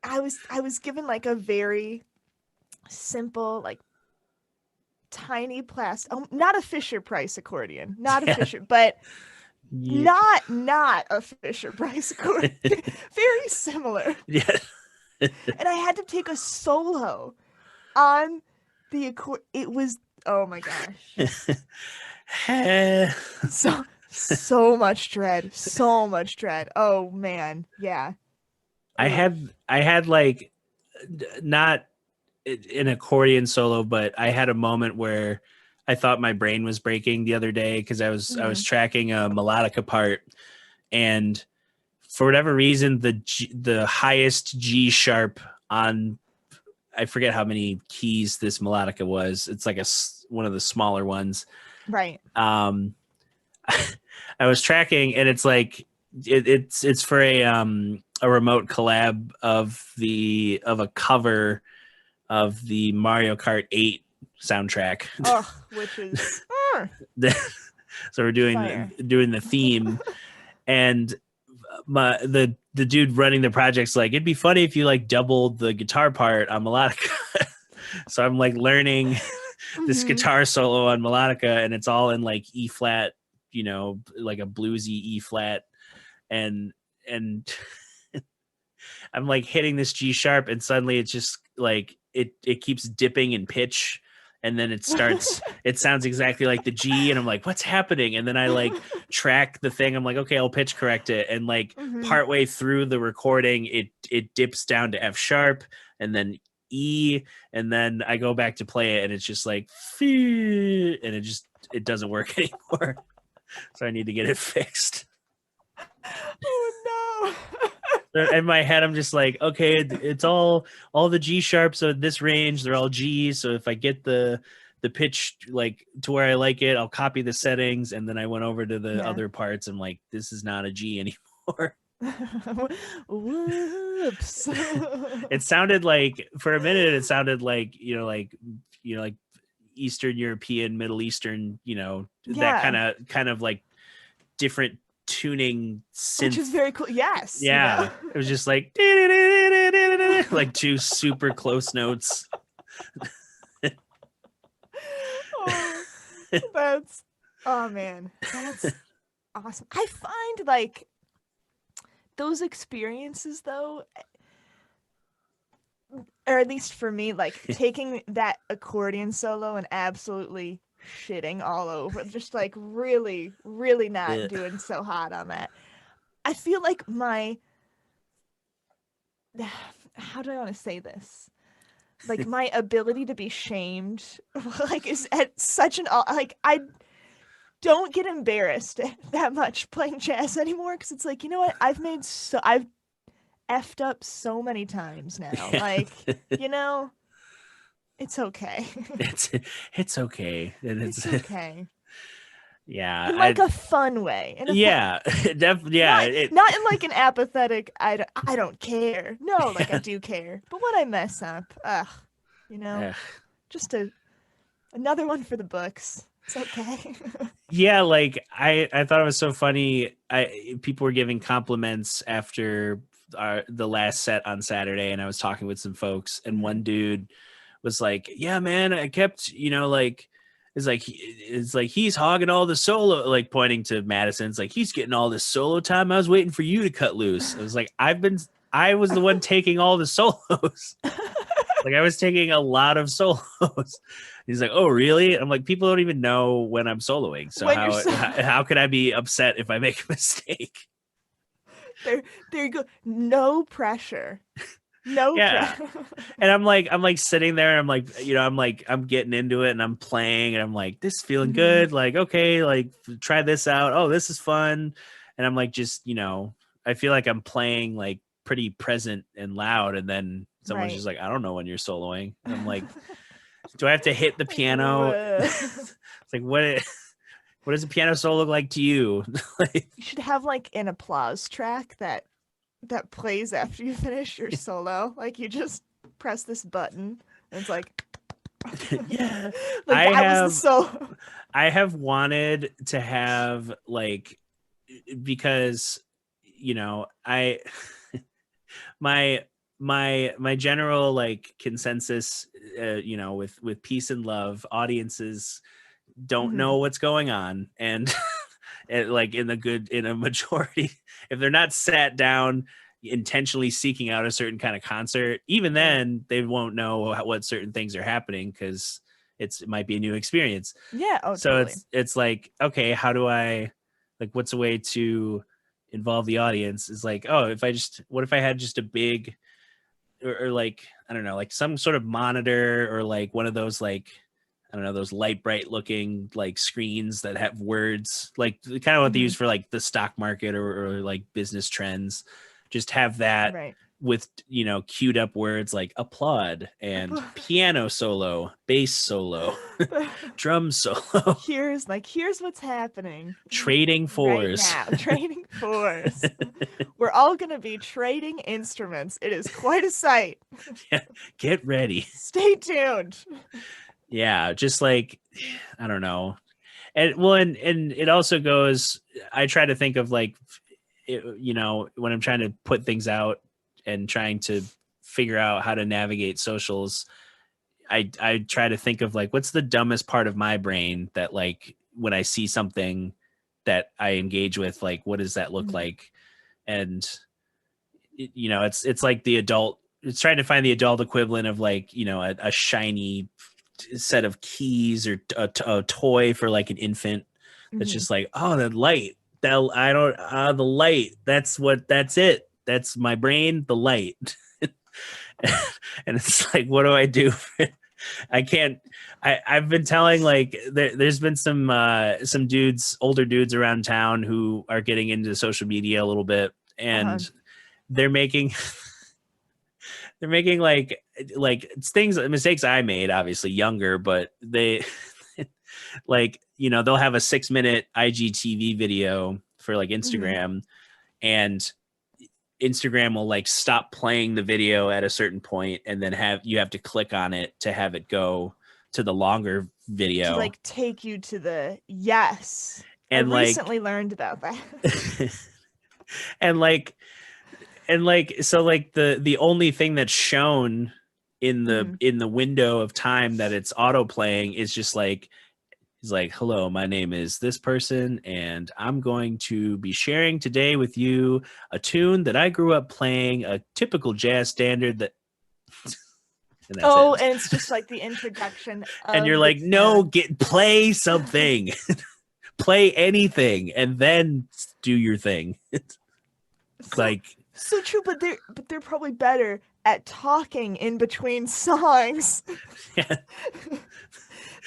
I was given like a very simple, like tiny plastic, not a Fisher Price accordion, not a Fisher, but not a Fisher Price accordion. Very similar. Yeah. And I had to take a solo on the accordion. It was, oh my gosh. So much dread. Oh man. Yeah. I had like not an accordion solo, but I had a moment where I thought my brain was breaking the other day because I was tracking a melodica part, and for whatever reason the highest G sharp on, I forget how many keys this melodica was. It's like one of the smaller ones. Right. I was tracking, and it's like it's for a remote collab of a cover of the Mario Kart 8 soundtrack. Oh, which is so we're doing the theme, and the dude running the project's like, it'd be funny if you like doubled the guitar part on melodica. So I'm like learning this guitar solo on melodica, and it's all in like E flat, like a bluesy E flat, and I'm like hitting this G sharp, and suddenly it's just like it keeps dipping in pitch, and then it sounds exactly like the G, and I'm like, what's happening? And then I like track the thing. I'm like, okay, I'll pitch correct it. And like partway through the recording, it dips down to F sharp and then E, and then I go back to play it, and it's just like, and it doesn't work anymore. So I need to get it fixed. Oh no. In my head, I'm just like, okay, it's all the G sharps are this range. They're all G's. So if I get the pitch like to where I like it, I'll copy the settings. And then I went over to the other parts. I'm like, this is not a G anymore. Whoops. It sounded like, for a minute, it sounded like, like Eastern European, Middle Eastern, that kind of like different tuning synth, which is very cool. Yes. Yeah. It was just like like two super close notes. Oh man, that's awesome. I find like those experiences though, or at least for me, like taking that accordion solo and absolutely shitting all over, just like really not doing so hot on that. I feel like how do I want to say this? Like my ability to be shamed like is at such an like don't get embarrassed that much playing jazz anymore, because it's like, you know what? I've effed up so many times now. Like, you know, it's okay. It's okay. And It's okay. yeah. In like a fun way. Yeah, definitely. Yeah. Not in like an apathetic, I don't care. No, like I do care. But when I mess up, you know, just another one for the books. It's okay. Yeah, like I thought it was so funny. People were giving compliments after the last set on Saturday, and I was talking with some folks, and one dude was like, "Yeah, man, I kept, like, it's like he's hogging all the solo," like pointing to Madison. It's like he's getting all this solo time. I was waiting for you to cut loose. I was like, I was the one taking all the solos. Like I was taking a lot of solos. He's like, "Oh, really?" I'm like, "People don't even know when I'm soloing, so how could I be upset if I make a mistake?" There you go. No pressure. No pressure. And I'm like sitting there, and I'm like, I'm getting into it, and I'm playing, and I'm like, this is feeling good. Like, okay, like try this out. Oh, this is fun. And I'm like, just, I feel like I'm playing like pretty present and loud, and then someone's just like, "I don't know when you're soloing." And I'm like, do I have to hit the piano? It's like, what does a piano solo look like to you? You should have like an applause track that plays after you finish your solo. Like you just press this button and it's like, yeah. Like that was the solo. I have wanted to have like, because my general like consensus, with peace and love, audiences don't know what's going on, and like in a majority, if they're not sat down intentionally seeking out a certain kind of concert, even then they won't know what certain things are happening, because it might be a new experience. Yeah. Oh, so totally. it's like, okay, how do I, like, what's a way to involve the audience? Is like, oh, what if I had just a big, or like, I don't know, like some sort of monitor, or like one of those, like, I don't know, those light bright looking like screens that have words, like kind of what they use for like the stock market, or like business trends. Just have that with, queued up words like applaud and piano solo, bass solo, drum solo. Here's what's happening. Trading fours. Right now, trading fours. We're all going to be trading instruments. It is quite a sight. Yeah, get ready. Stay tuned. Yeah, just like, I don't know. And it also goes, I try to think of like, when I'm trying to put things out and trying to figure out how to navigate socials, I try to think of like, what's the dumbest part of my brain that, like, when I see something that I engage with, like, what does that look like? And it's like the adult, it's trying to find the adult equivalent of like, a shiny set of keys, or a toy for like an infant that's just like, oh, the light, the light, that's it, that's my brain, the light. And it's like, what do I do? I've been telling, like, there's been some dudes, older dudes around town who are getting into social media a little bit, and they're making like things, mistakes I made, obviously younger, but they like, they'll have a 6-minute IGTV video for like Instagram, and Instagram will like stop playing the video at a certain point, and then you have to click on it to have it go to the longer video, to like take you to the yes. And I recently learned about that. and so like the only thing that's shown in the window of time that it's auto playing is just like, he's like, "Hello, my name is this person, and I'm going to be sharing today with you a tune that I grew up playing, a typical jazz standard that." And and it's just like the introduction. And you're like, "No, play something, play anything, and then do your thing." It's like, so true, but they're probably better at talking in between songs. Yeah.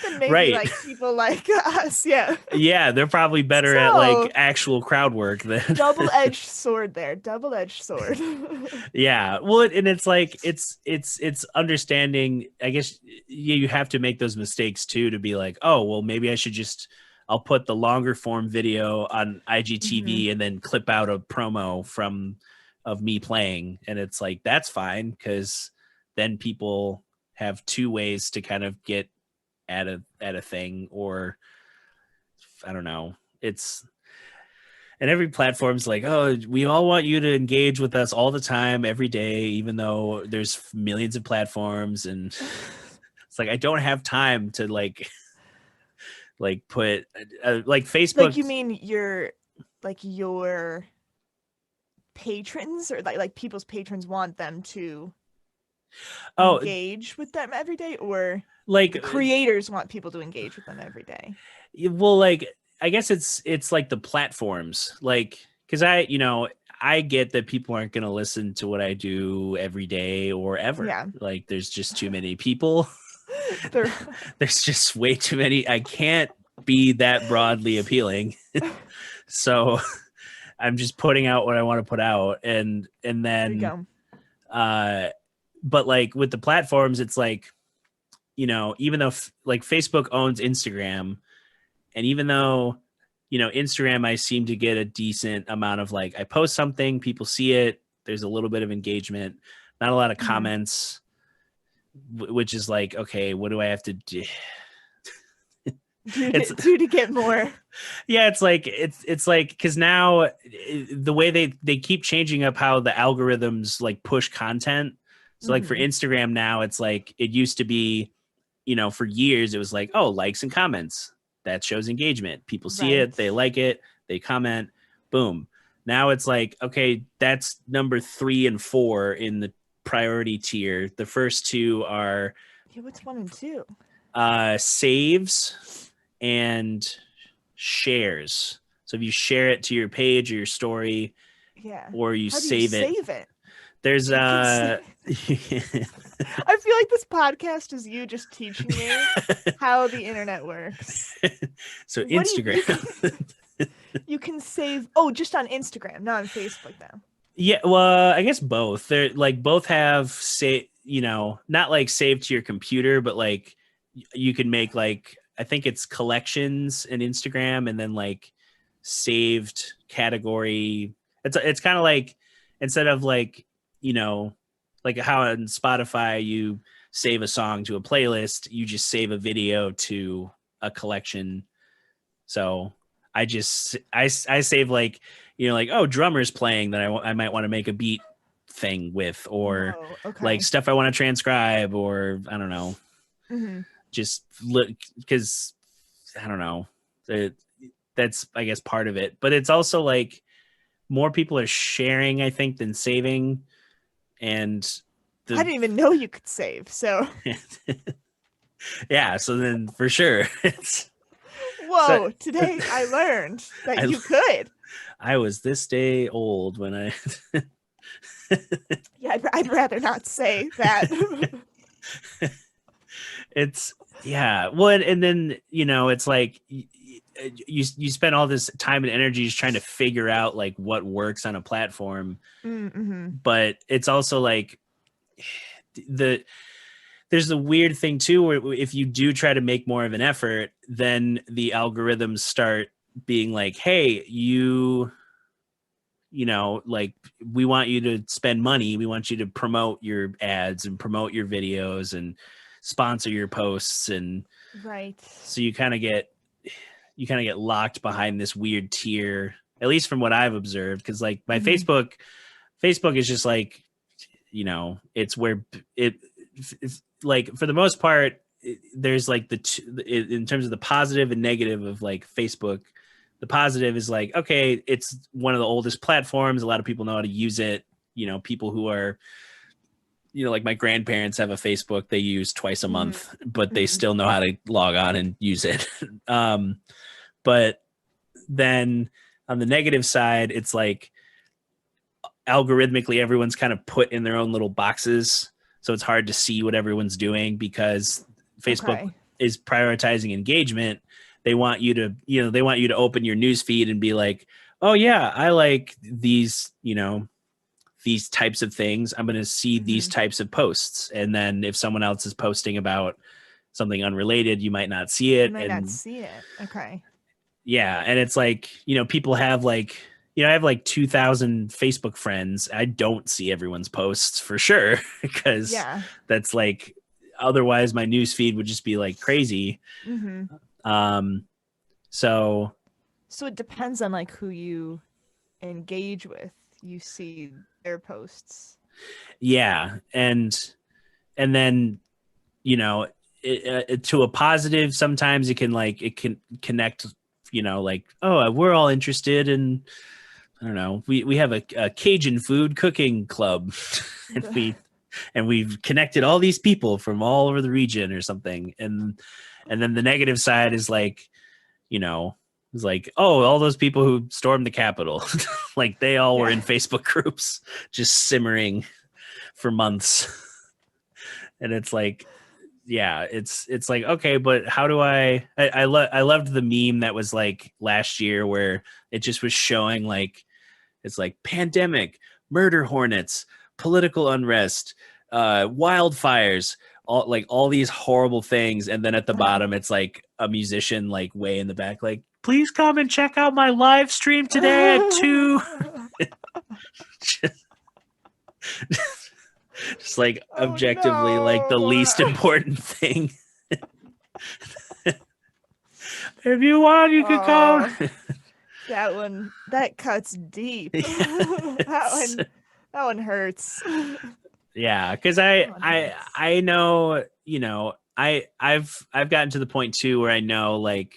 Then maybe Right. like people like us. Yeah. Yeah, they're probably better at So- like actual crowd work than Double-edged sword there. Double-edged sword. Yeah, well, and it's like it's understanding. I guess you have to make those mistakes too to be like, oh, well, maybe I'll put the longer form video on IGTV and then clip out a promo of me playing, and it's like that's fine because then people have two ways to kind of get at a thing, or I don't know. And every platform's like, oh, we all want you to engage with us all the time, every day, even though there's millions of platforms. And it's like, I don't have time to like put like Facebook. Like you mean your patrons, or like people's patrons want them to engage with them every day, or like creators want people to engage with them every day? Well, like, I guess it's like the platforms, like, because I get that people aren't going to listen to what I do every day or ever. Yeah. Like, there's just too many people. They're- There's just way too many. I can't be that broadly appealing. So I'm just putting out what I want to put out. And there you then, go. but like with the platforms, it's like, even though like Facebook owns Instagram, and even though, Instagram, I seem to get a decent amount of like, I post something, people see it, there's a little bit of engagement, not a lot of comments, which is like, okay, what do I have to do? do to get more? Yeah, it's like, because now the way they keep changing up how the algorithms like push content. So like for Instagram now, it's like, it used to be, for years, it was like, oh, likes and comments. That shows engagement. People see it, they like it, they comment, boom. Now it's like, okay, that's number 3 and 4 in the priority tier. The first two are what's 1 and 2? Saves and shares. So if you share it to your page or your story, or you save it. There's I feel like this podcast is you just teaching me how the internet works. So Instagram. You can save just on Instagram, not on Facebook now. Yeah, well, I guess both. They're like both have not like saved to your computer, but like you can make like, I think it's collections in Instagram, and then like saved category. It's kind of like, instead of like, like how on Spotify you save a song to a playlist, you just save a video to a collection. So I save like, like, oh, drummers playing that I might want to make a beat thing with, or like stuff I want to transcribe, or I don't know, just look, because I don't know, that's I guess part of it. But it's also like more people are sharing, I think, than saving. And I didn't even know you could save. So yeah, so then for sure today I learned that you could. I was this day old when I yeah, I'd rather not say that. It's well, and then it's like you spend all this time and energy just trying to figure out like what works on a platform. But it's also like there's the weird thing too, where if you do try to make more of an effort, then the algorithms start being like, hey, like, we want you to spend money, we want you to promote your ads and promote your videos and sponsor your posts, and so you kind of get locked behind this weird tier, at least from what I've observed. Because like my Facebook is just like, it's where it's like, for the most part, there's like in terms of the positive and negative of like Facebook. The positive is like, okay, it's one of the oldest platforms, a lot of people know how to use it. People who are, like my grandparents have a Facebook they use twice a month, but they still know how to log on and use it. But then on the negative side, it's like algorithmically everyone's kind of put in their own little boxes. So it's hard to see what everyone's doing, because Facebook is prioritizing engagement. They want you to, they want you to open your news feed and be like, oh yeah, I like these, these types of things. I'm going to see these types of posts. And then if someone else is posting about something unrelated, you might not see it. Not see it. Okay. Yeah. And it's like, people have like, I have like 2,000 Facebook friends. I don't see everyone's posts for sure, because that's like, otherwise my news feed would just be like crazy. So it depends on like who you engage with. You see their posts. Yeah. And then, to a positive, sometimes it can connect, like, oh, we're all interested in, I don't know, we have a Cajun food cooking club and we've connected all these people from all over the region or something. And then the negative side is like, it's like, oh, all those people who stormed the Capitol, like they all were in Facebook groups just simmering for months. And it's like, it's like, okay, but how do I loved the meme that was like last year where it just was showing like, it's like pandemic, murder hornets, political unrest, wildfires, all these horrible things. And then at the bottom, it's like a musician like way in the back, like, please come and check out my live stream today at 2. just like objectively like the least important thing. If you want, you can come. That cuts deep. that one hurts. Yeah, because I know, I've gotten to the point too where I know like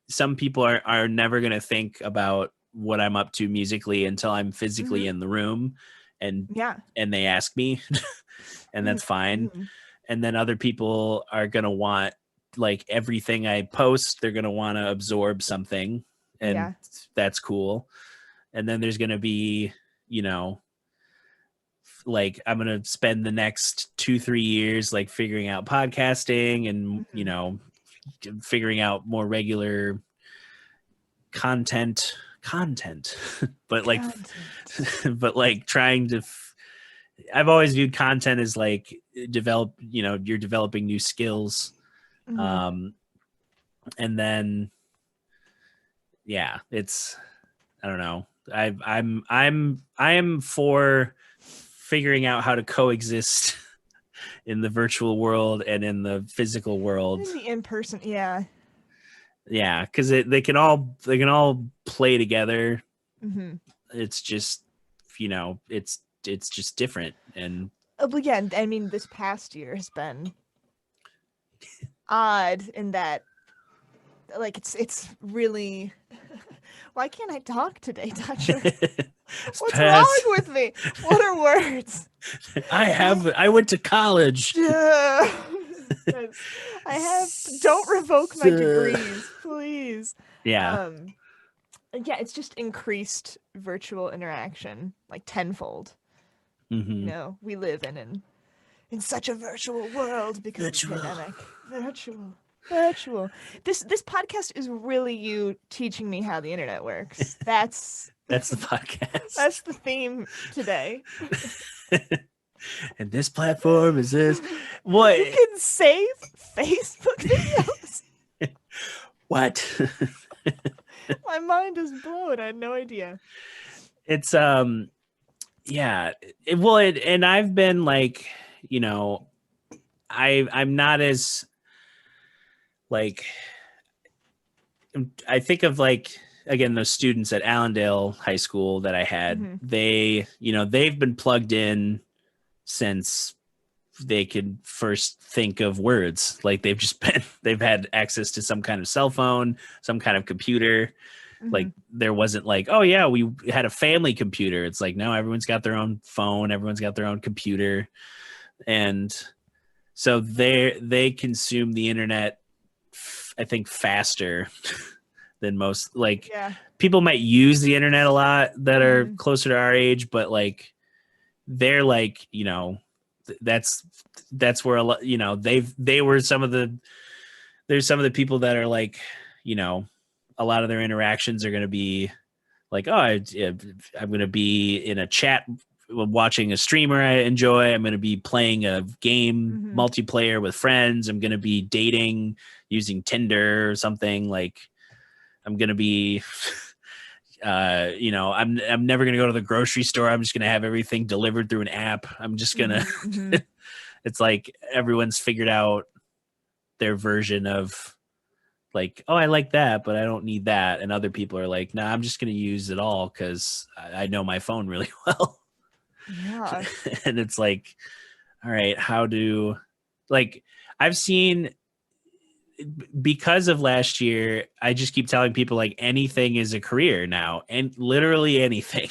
some people are never gonna think about what I'm up to musically until I'm physically in the room and they ask me and that's fine. And then other people are gonna want like everything I post, they're gonna want to absorb something, and that's cool. And then there's gonna be, like I'm gonna spend the next 2-3 years like figuring out podcasting and figuring out more regular content but like but like trying to I've always viewed content as like develop, you're developing new skills. And then it's, I don't know, I am for figuring out how to coexist in the virtual world and in the physical world. In the in-person, because they can all play together. It's just, it's just different. And I mean, this past year has been odd in that, like, it's really. Why can't I talk today, Dutcher? What's wrong with me? What are words? I went to college. Don't revoke my degrees, please. It's just increased virtual interaction, like tenfold. We live in such a virtual world because of the pandemic. Virtual. This podcast is really you teaching me how the internet works. That's the podcast. That's the theme today. And this platform is this. What? You can save Facebook videos. What? My mind is blown. I had no idea. It's and I've been like, I'm not as like, I think of like, again, those students at Allendale High School that I had, they've been plugged in since they could first think of words. Like they've had access to some kind of cell phone, some kind of computer. Like there wasn't like, oh yeah, we had a family computer. It's like, no, everyone's got their own phone. Everyone's got their own computer. And so they consume the internet, I think, faster than most. Like people might use the internet a lot that are closer to our age, but like they're like, that's where a lot, they were some of the there's some of the people that are like, you know, a lot of their interactions are going to be like, oh, I'm going to be in a chat watching a streamer I enjoy. I'm going to be playing a game multiplayer with friends. I'm going to be dating using Tinder or something. Like, I'm going to be, you know, I'm never going to go to the grocery store. I'm just going to have everything delivered through an app. I'm just going to, it's like everyone's figured out their version of like, oh, I like that, but I don't need that. And other people are like, nah, I'm just going to use it all because I know my phone really well. Yeah. And it's like, all right, how do, like, I've seen, because of last year, I just keep telling people like anything is a career now, and literally anything.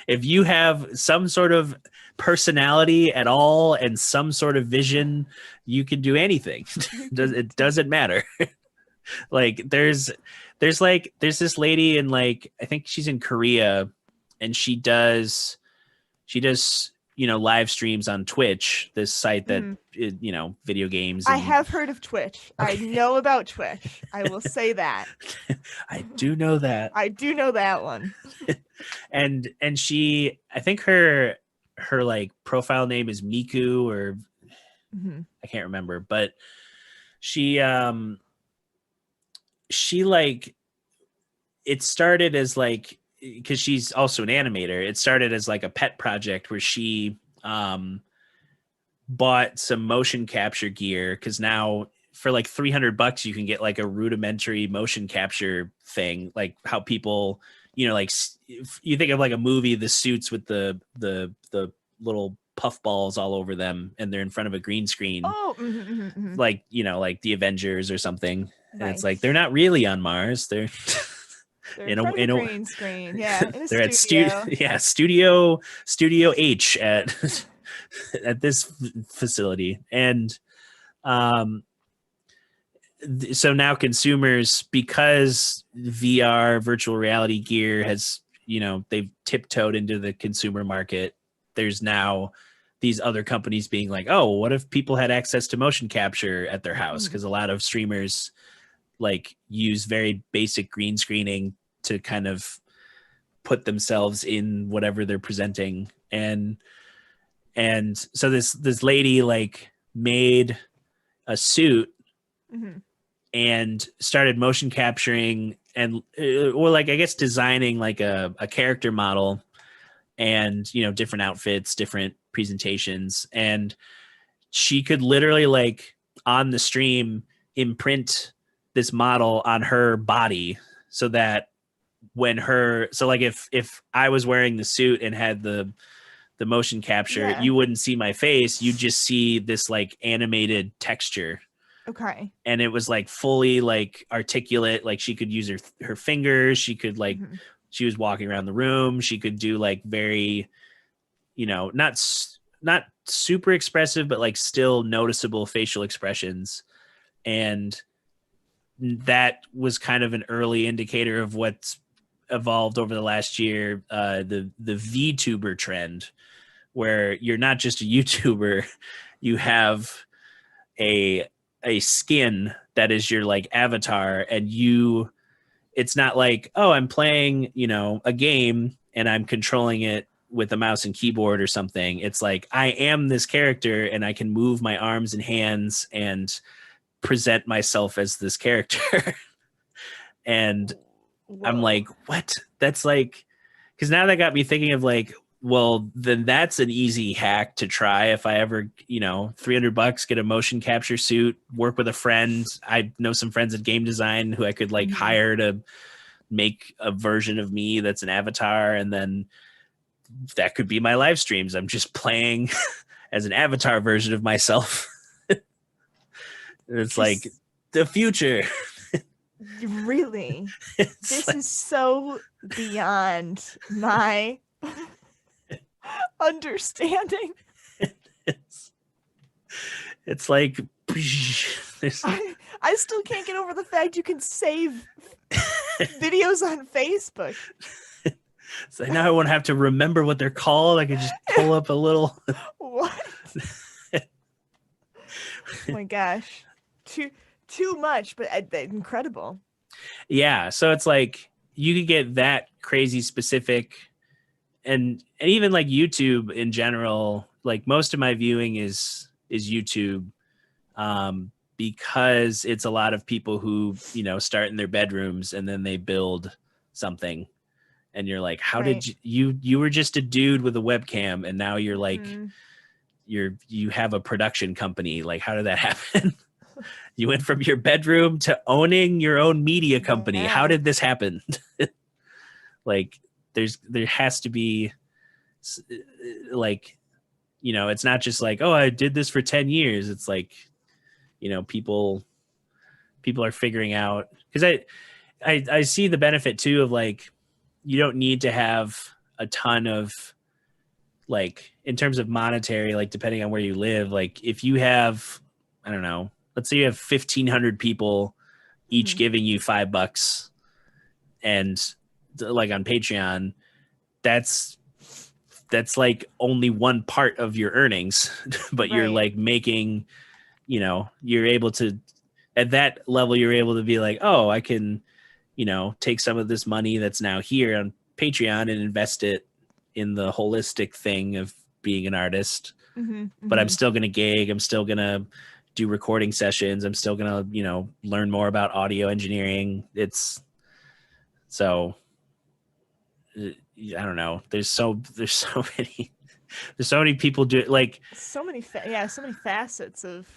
If you have some sort of personality at all and some sort of vision, you can do anything. It doesn't matter. Like there's this lady in, like, I think she's in Korea, and she does, you know, live streams on Twitch, this site that, you know, video games. I have heard of Twitch. Okay. I know about Twitch. I will say that. I do know that. I do know that one. and she, I think her like profile name is Miku, or I can't remember, but she like, it started as like, because she's also an animator, it started as like a pet project where she bought some motion capture gear, because now for like $300 you can get like a rudimentary motion capture thing, like how people, you know, like if you think of like a movie, the suits with the little puff balls all over them, and they're in front of a green screen. Like, you know, like the Avengers or something. Nice. And it's like, they're not really on Mars, they're in a green screen. Yeah, in they're studio. At studio H at at this facility. And so now consumers, because VR, virtual reality gear has, you know, they've tiptoed into the consumer market, there's now these other companies being like, oh, what if people had access to motion capture at their house? Because a lot of streamers like use very basic green screening to kind of put themselves in whatever they're presenting. And so this lady like made a suit and started motion capturing and, or like, I guess designing like a character model, and, you know, different outfits, different presentations. And she could literally like on the stream imprint this model on her body, so that when so like if I was wearing the suit and had the motion capture, you wouldn't see my face, you just see this like animated texture. Okay. And it was like fully like articulate, like she could use her fingers, she could like she was walking around the room, she could do like very, you know, not super expressive, but like still noticeable facial expressions. And that was kind of an early indicator of what's evolved over the last year, the VTuber trend, where you're not just a YouTuber, you have a skin that is your like avatar, and it's not like, oh, I'm playing, you know, a game and I'm controlling it with a mouse and keyboard or something. It's like, I am this character and I can move my arms and hands and present myself as this character. And whoa. I'm like, what? That's like, because now that got me thinking of like, well, then that's an easy hack to try if I ever, you know, $300, get a motion capture suit, work with a friend. I know some friends at game design who I could like hire to make a version of me that's an avatar, and then that could be my live streams. I'm just playing as an avatar version of myself. It's like the future. Really? This is so beyond my understanding. It's like I still can't get over the fact you can save videos on Facebook. So now I won't have to remember what they're called. I can just pull up a little. What? Oh my gosh. too much, but incredible. Yeah, so it's like you could get that crazy specific, and even like YouTube in general. Like most of my viewing is YouTube, because it's a lot of people who start in their bedrooms and then they build something, and you're like, how did you were just a dude with a webcam and now you're like you have a production company. Like, how did that happen? You went from your bedroom to owning your own media company. Yeah. How did this happen? Like, there has to be, like, it's not just like, oh, I did this for 10 years. It's like, people are figuring out, because I see the benefit too of like, you don't need to have a ton of, like, in terms of monetary, like depending on where you live, like if you have, I don't know, let's say you have 1,500 people each giving you $5, and like on Patreon, that's like only one part of your earnings, but you're like making, you're able to, at that level, you're able to be like, oh, I can, take some of this money that's now here on Patreon and invest it in the holistic thing of being an artist. But I'm still going to gig. I'm still going to do recording sessions. I'm still going to, learn more about audio engineering. It's so, I don't know. There's so many people do it. Like so many facets of.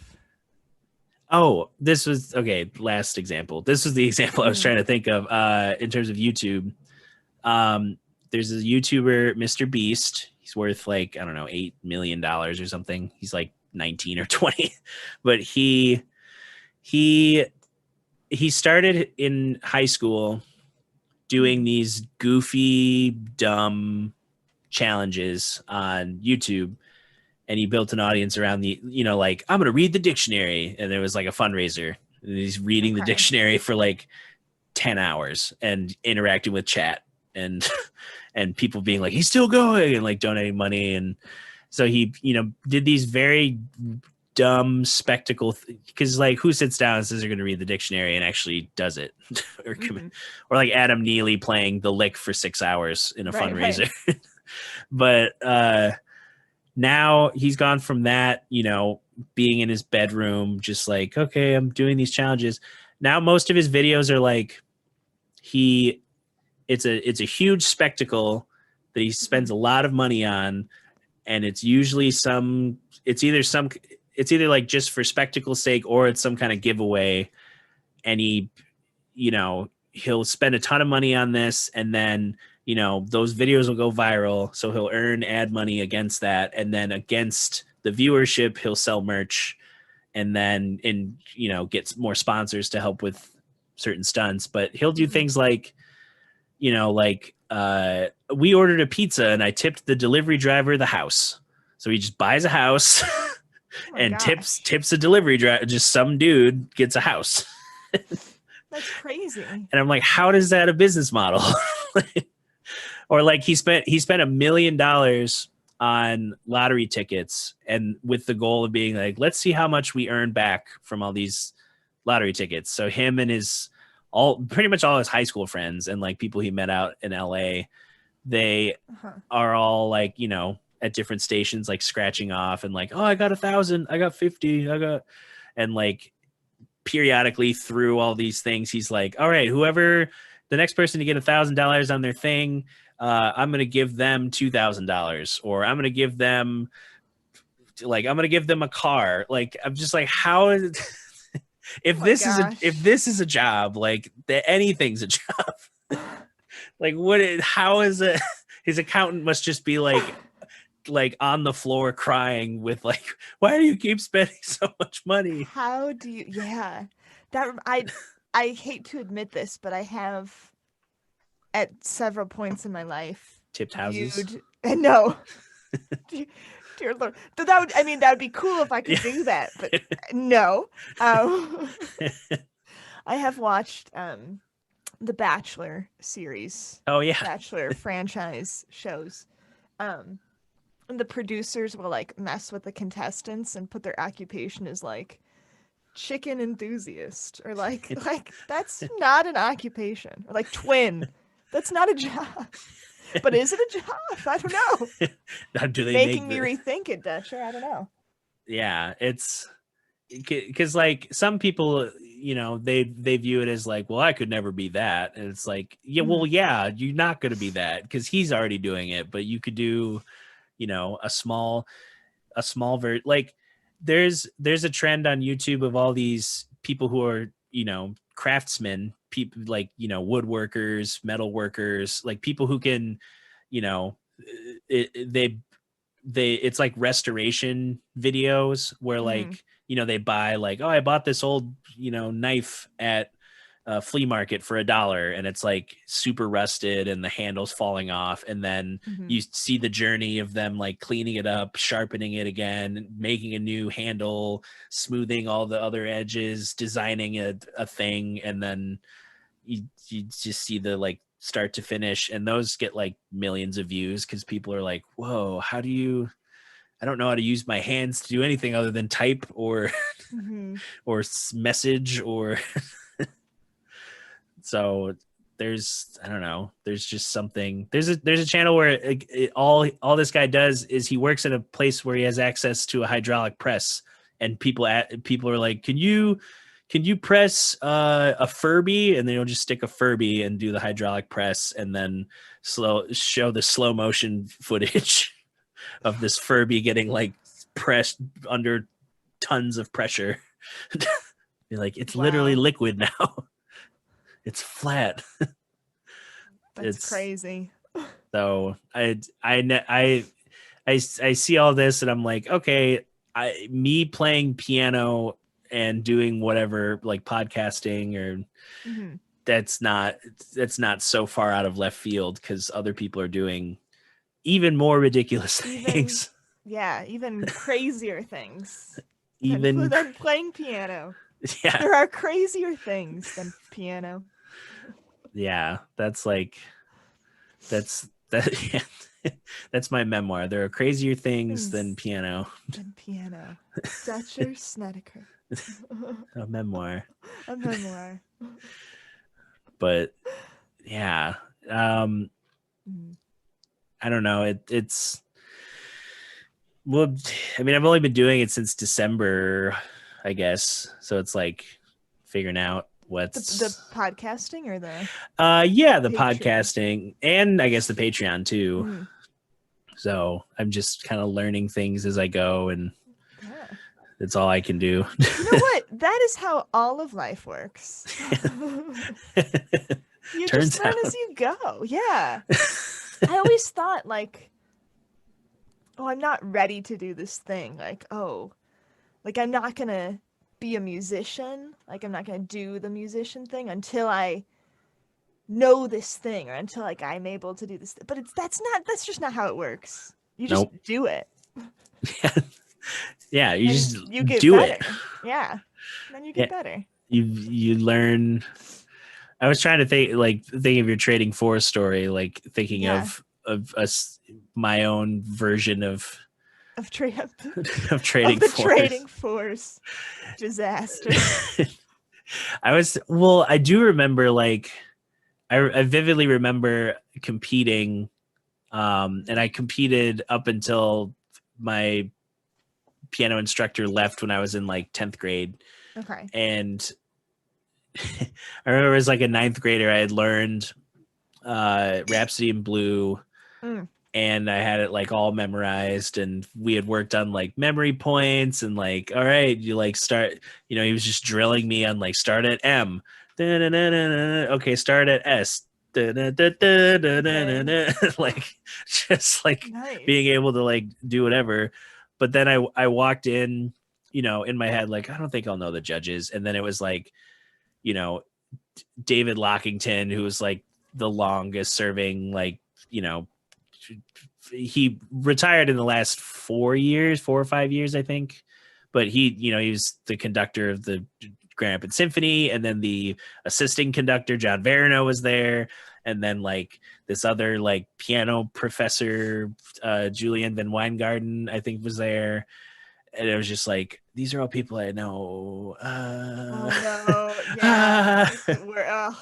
Oh, this was okay. Last example. This was the example I was trying to think of in terms of YouTube. There's a YouTuber, Mr. Beast. He's worth like, I don't know, $8 million or something. He's like 19 or 20, but he started in high school doing these goofy, dumb challenges on YouTube. And he built an audience around the, like, I'm going to read the dictionary. And there was like a fundraiser. And he's reading the dictionary for like 10 hours and interacting with chat and people being like, he's still going, and like donating money. And so he, did these very dumb spectacle, because like, who sits down and says they're going to read the dictionary and actually does it? or like Adam Neely playing the lick for 6 hours in a fundraiser. But, now he's gone from that, being in his bedroom, just like, okay, I'm doing these challenges. Now most of his videos are like, it's a huge spectacle that he spends a lot of money on, and it's usually it's either like just for spectacle's sake, or it's some kind of giveaway, and he'll spend a ton of money on this, and then those videos will go viral, so he'll earn ad money against that, and then against the viewership he'll sell merch, and then gets more sponsors to help with certain stunts. But he'll do things like, we ordered a pizza and I tipped the delivery driver the house. So he just buys a house and tips a delivery driver. Just some dude gets a house. That's crazy. And I'm like, how is that a business model? Or like he spent $1 million on lottery tickets, and with the goal of being like, let's see how much we earn back from all these lottery tickets. So him and pretty much all his high school friends and like people he met out in LA, they are all like, at different stations, like scratching off and like, oh, I got 1,000, I got 50, and like periodically through all these things, he's like, all right, whoever the next person to get $1,000 on their thing, I'm going to give them $2,000, or I'm going to give them a car. Like, I'm just like, how is it? if this is a job, like anything's a job. Like how is it? His accountant must just be like on the floor crying with like, why do you keep spending so much money? How do you, that I hate to admit this, but I have at several points in my life tipped houses. No. Dear Lord. That would be cool if I could do that, but no. I have watched the Bachelor series. Oh yeah. Bachelor franchise shows. And the producers will like mess with the contestants and put their occupation as like chicken enthusiast, or like that's not an occupation, or like twin. That's not a job. But is it a job? I don't know. Now, do they Making make me rethink it, Dutcher. I don't know. Yeah, it's because like some people, you know, they view it as like, well, I could never be that, and it's like, yeah, well, yeah, you're not going to be that because he's already doing it, but you could do, you know, a small like there's a trend on YouTube of all these people who are, you know, craftsmen, people like, you know, woodworkers, metal workers, like people who can, you know, they it's like restoration videos where like, you know, they buy like, oh, I bought this old, you know, knife at a flea market for $1, and it's like super rusted and the handle's falling off, and then you see the journey of them like cleaning it up, sharpening it again, making a new handle, smoothing all the other edges, designing a thing, and then you just see the like start to finish, and those get like millions of views because people are like, whoa, how do you, I don't know how to use my hands to do anything other than type or or message or so there's, I don't know, there's just something, there's a channel where all this guy does is he works at a place where he has access to a hydraulic press, and people are like, can you press a Furby? And then you'll just stick a Furby and do the hydraulic press, and then show the slow motion footage of this Furby getting like pressed under tons of pressure. Be like, it's literally liquid now. It's flat. That's crazy. So I see all this and I'm like, okay, me playing piano and doing whatever, like podcasting or that's not so far out of left field because other people are doing even more ridiculous things. Yeah, even crazier things. Even than playing piano. Yeah. There are crazier things than piano. Yeah, that's yeah. That's my memoir. There are crazier things than piano. Dutcher Snedeker. A memoir. A memoir. But yeah. I don't know. It's well, I mean, I've only been doing it since December, I guess. So it's like figuring out what's the podcasting or the the podcasting and I guess the Patreon too. So I'm just kind of learning things as I go, and that's all I can do. You know what? That is how all of life works. You just learn as you go. Yeah. I always thought like, oh, I'm not ready to do this thing. Like, oh, like I'm not gonna be a musician. Like I'm not gonna do the musician thing until I know this thing, or until like I'm able to do this. But that's just not how it works. You just do it. Yeah, you get do better. it. Yeah, and then you get better. You learn. I was trying to think of your Trading Force story, like thinking of my own version of Trading the Force. Trading Force disaster. I do remember, like, I vividly remember competing, and I competed up until my piano instructor left when I was in like 10th grade. Okay. And I remember as like a 9th grader, I had learned Rhapsody in Blue, and I had it like all memorized, and we had worked on like memory points and like, all right, you like start, you know, he was just drilling me on like start at M, okay, start at S, like just like being able to like do whatever. But then I walked in, you know, in my head, like, I don't think I'll know the judges. And then it was like, you know, David Lockington, who was like the longest serving, like, you know, he retired in the last 4 or 5 years, I think. But he, you know, he was the conductor of the Grand Rapids Symphony, and then the assisting conductor, John Verino, was there. And then like this other like piano professor, Julian Van Weingarten, I think was there. and it was just like, these are all people I know. Oh no, yeah.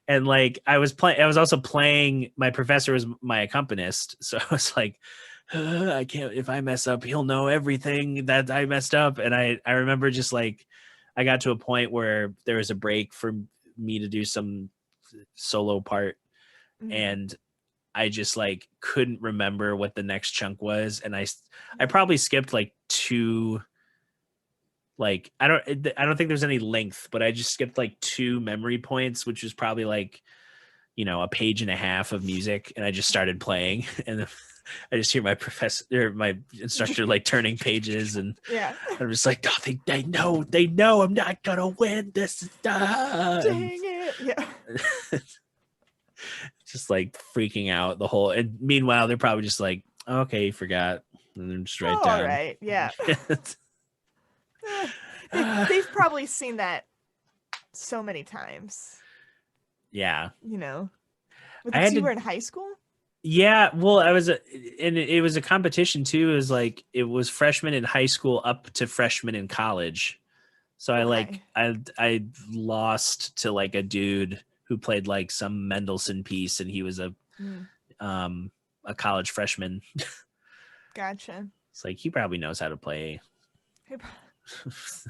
And like I was also playing. My professor was my accompanist, so I was like, I can't. If I mess up, he'll know everything that I messed up. And I remember just like I got to a point where there was a break for me to do some solo part, and I just like couldn't remember what the next chunk was, and I probably skipped like two. Like I don't think there's any length, but I just skipped like 2 memory points, which was probably like, a page and a half of music, and I just started playing, and I just hear my professor or my instructor like turning pages, and I'm just like, oh, they know I'm not gonna win this. Dang it! Yeah. Just like freaking out the whole. And meanwhile, they're probably just like, okay, you forgot, and then just write down. All right, yeah. They've probably seen that so many times. Yeah. You were in high school? Yeah, well, and it was a competition too. It was freshman in high school up to freshman in college. So I lost to like a dude who played like some Mendelssohn piece, and he was a college freshman. Gotcha. It's like he probably knows how to play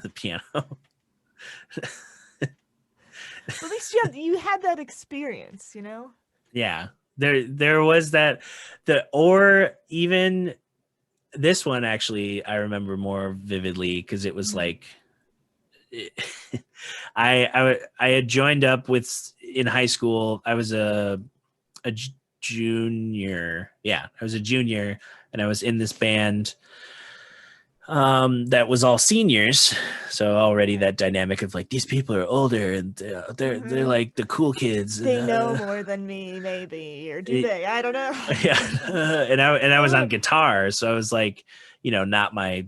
the piano. At least you had that experience, Yeah, there was that. Or even this one actually I remember more vividly because it was like I had joined up with in high school. I was a junior. Yeah, I was a junior, and I was in this band that was all seniors. So already that dynamic of like, these people are older and they're like the cool kids. They know more than me, maybe, or do they? I don't know. Yeah, and I was on guitar, so I was like, not my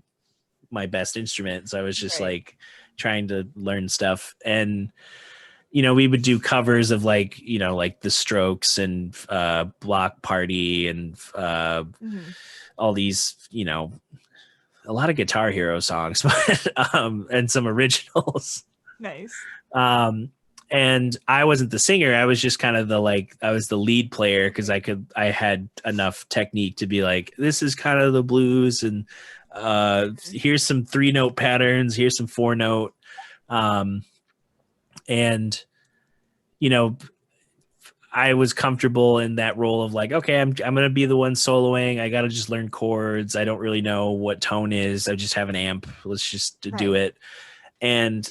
best instrument. So I was just like trying to learn stuff, and we would do covers of like like The Strokes and Block Party and all these a lot of Guitar Hero songs, but and some originals. Nice. And I wasn't the singer. I was just kind of I was the lead player because I had enough technique to be like, this is kind of the blues, and here's some 3-note patterns, here's some 4-note, and I was comfortable in that role of like, okay, I'm going to be the one soloing. I got to just learn chords. I don't really know what tone is. I just have an amp. Let's just do it. And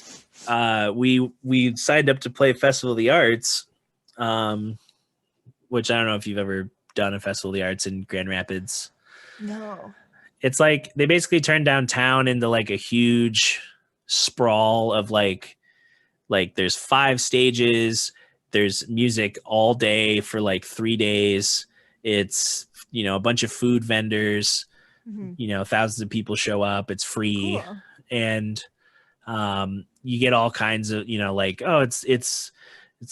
we signed up to play Festival of the Arts, which I don't know if you've ever done a Festival of the Arts in Grand Rapids. No. It's like they basically turned downtown into like a huge sprawl of like there's 5 stages. There's music all day for like 3 days. It's, a bunch of food vendors, thousands of people show up. It's free. Cool. And you get all kinds of, like, oh, it's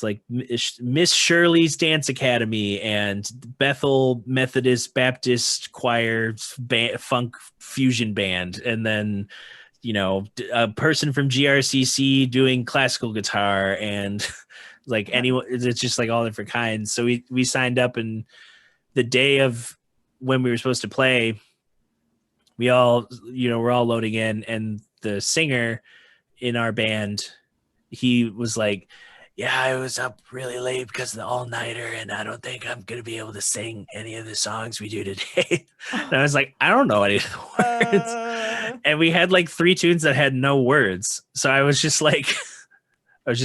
like Miss Shirley's Dance Academy and Bethel Methodist Baptist Choir funk fusion band. And then, a person from GRCC doing classical guitar, and like anyone, it's just like all different kinds. So we signed up, and the day of when we were supposed to play, we all, we're all loading in, and the singer in our band, he was like, yeah, I was up really late because of the all-nighter, and I don't think I'm going to be able to sing any of the songs we do today. And I was like, I don't know any of the words. And we had like 3 tunes that had no words. So I was just like, and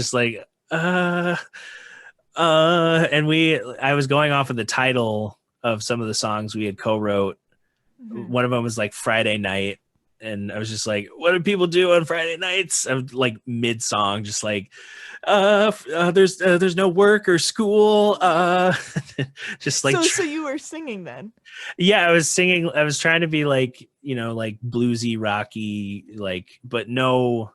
I was going off of the title of some of the songs we had co-wrote. One of them was like Friday Night. And I was just like, what do people do on Friday nights? I'm like mid song, just like, there's no work or school. Just like, so you were singing then? Yeah, I was singing. I was trying to be like, like bluesy, rocky, like, but no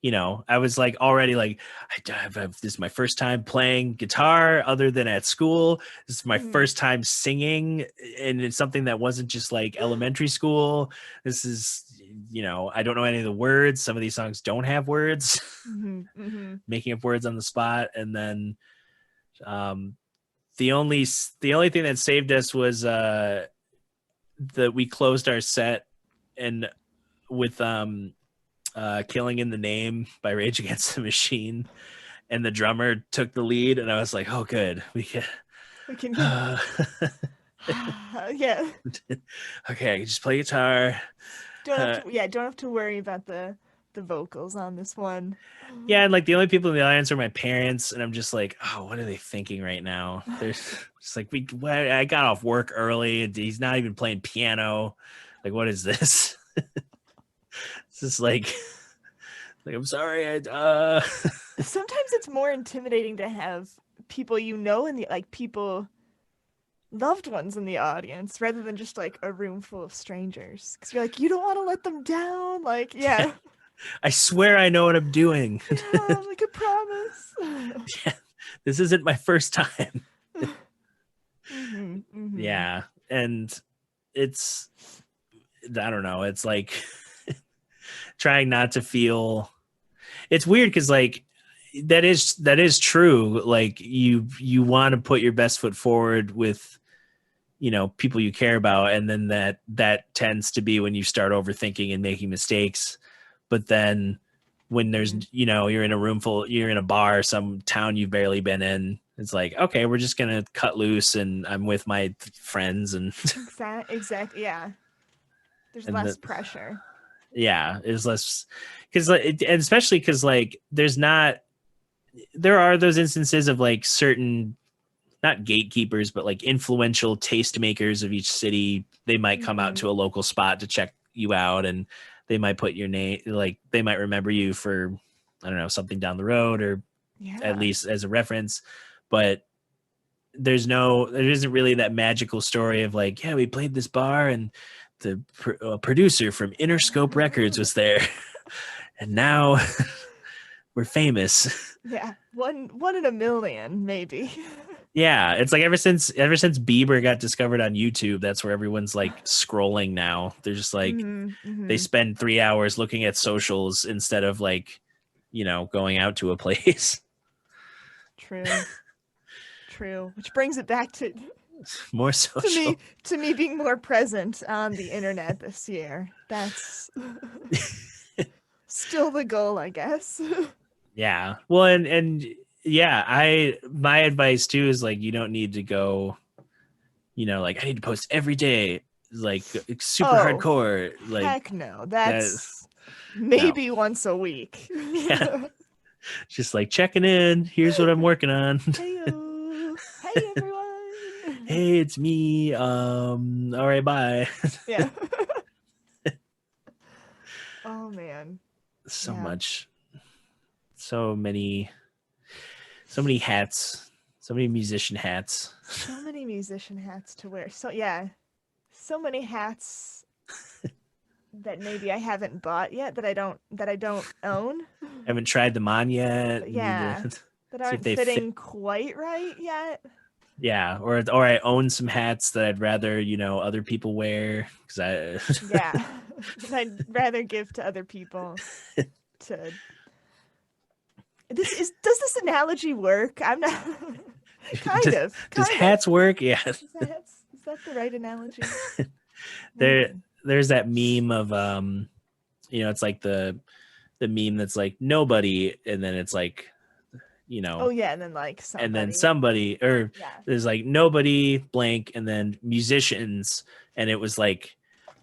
you know, I was like already like, this is my first time playing guitar other than at school. This is my first time singing, and it's something that wasn't just like elementary school. This is, you know, I don't know any of the words. Some of these songs don't have words. Making up words on the spot. And then the only thing that saved us was that we closed our set and with Killing in the Name by Rage Against the Machine, and the drummer took the lead, and I was like, oh good, we can yeah. Okay, just play guitar. Don't have to worry about the vocals on this one. Yeah, and like the only people in the audience are my parents, and I'm just like, oh, what are they thinking right now? They're just like, I got off work early, and he's not even playing piano. Like, what is this? It's just like I'm sorry. Sometimes it's more intimidating to have people you know in the people, loved ones in the audience, rather than just like a room full of strangers. Because you're like, you don't want to let them down. Like, yeah. I swear I know what I'm doing. Yeah, like a promise. Yeah, this isn't my first time. Yeah, and it's, I don't know. It's like trying not to feel. It's weird because like that is true. Like you want to put your best foot forward with, you know, people you care about, and then that tends to be when you start overthinking and making mistakes. But then when there's, you know, you're in a bar, some town you've barely been in, it's like, okay, we're just gonna cut loose, and I'm with my friends, and exactly, yeah. There's less pressure. Yeah, it's less, because and especially because like there are those instances of like certain, not gatekeepers, but like influential tastemakers of each city. They might come out to a local spot to check you out, and they might put your name, like they might remember you for, I don't know, something down the road, or at least as a reference. But there isn't really that magical story of like, yeah, we played this bar and the producer from Interscope Records was there, and now we're famous. Yeah, one in a million, maybe. Yeah, it's like ever since Bieber got discovered on YouTube, that's where everyone's like scrolling now. They're just like, they spend 3 hours looking at socials instead of like, you know, going out to a place. True. Which brings it back to more social. To me being more present on the internet this year. That's still the goal, I guess. Yeah. Well, and yeah, my advice too is like, you don't need to go, you know, like I need to post every day, like super hardcore. Like, heck no. That's maybe once a week. Yeah. Just like checking in. Here's what I'm working on. Hey everyone. Hey, it's me. All right, bye. Yeah. Oh man. So much. So many hats. So many musician hats. So many musician hats to wear. So so many hats that maybe I haven't bought yet, that I don't own. Haven't tried them on yet. Yeah. That aren't fitting quite right yet. Yeah, or I own some hats that I'd rather, you know, other people wear, because that I'd rather give to other people. Does this analogy work? I'm not. Kind of. Does hats work? Yeah. Is that the right analogy? There's that meme of you know, it's like the meme that's like nobody, and then it's like, you know, oh yeah, and then like somebody. And then somebody, or there's like nobody blank, and then musicians, and it was like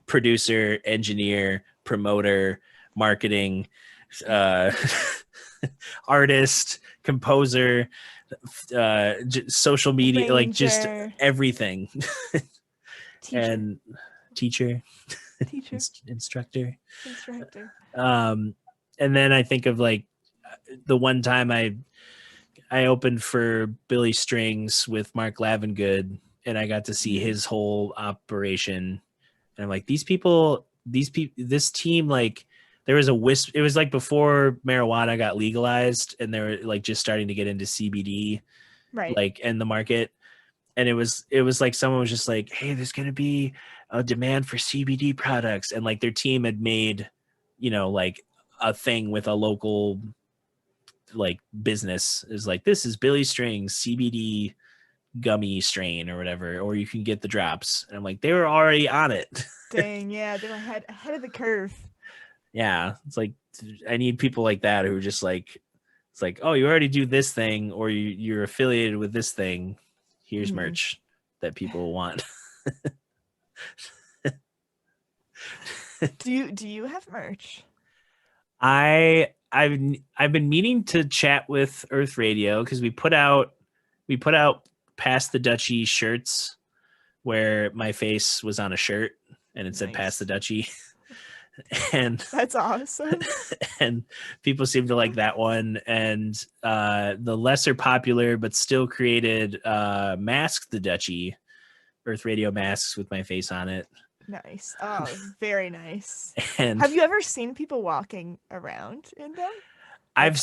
producer, engineer, promoter, marketing, artist, composer, social media, Ranger. like just everything. Teacher. And teacher. Instructor. And then I think of like the one time I opened for Billy Strings with Mark Lavengood, and I got to see his whole operation, and I'm like, this team like there was a wisp. It was like before marijuana got legalized, and they were like just starting to get into CBD, Right. like in the market. And it was like someone was just like, hey, there's gonna be a demand for CBD products, and like their team had made, like a thing with a local like business is like, this is Billy String's CBD gummy strain or whatever, or you can get the drops. And I'm like, they were already on it. Dang, yeah, they were ahead of the curve. Yeah, it's like I need people like that who are just like, it's like, oh, you already do this thing, or you're affiliated with this thing. Here's merch that people want. Do you have merch? I've been meaning to chat with Earth Radio because we put out Pass the Dutchie shirts where my face was on a shirt and it said Pass the Dutchie. And that's awesome. And people seem to like that one. And the lesser popular but still created Mask the Dutchie, Earth Radio masks with my face on it. Nice. Oh, very nice. And have you ever seen people walking around in them?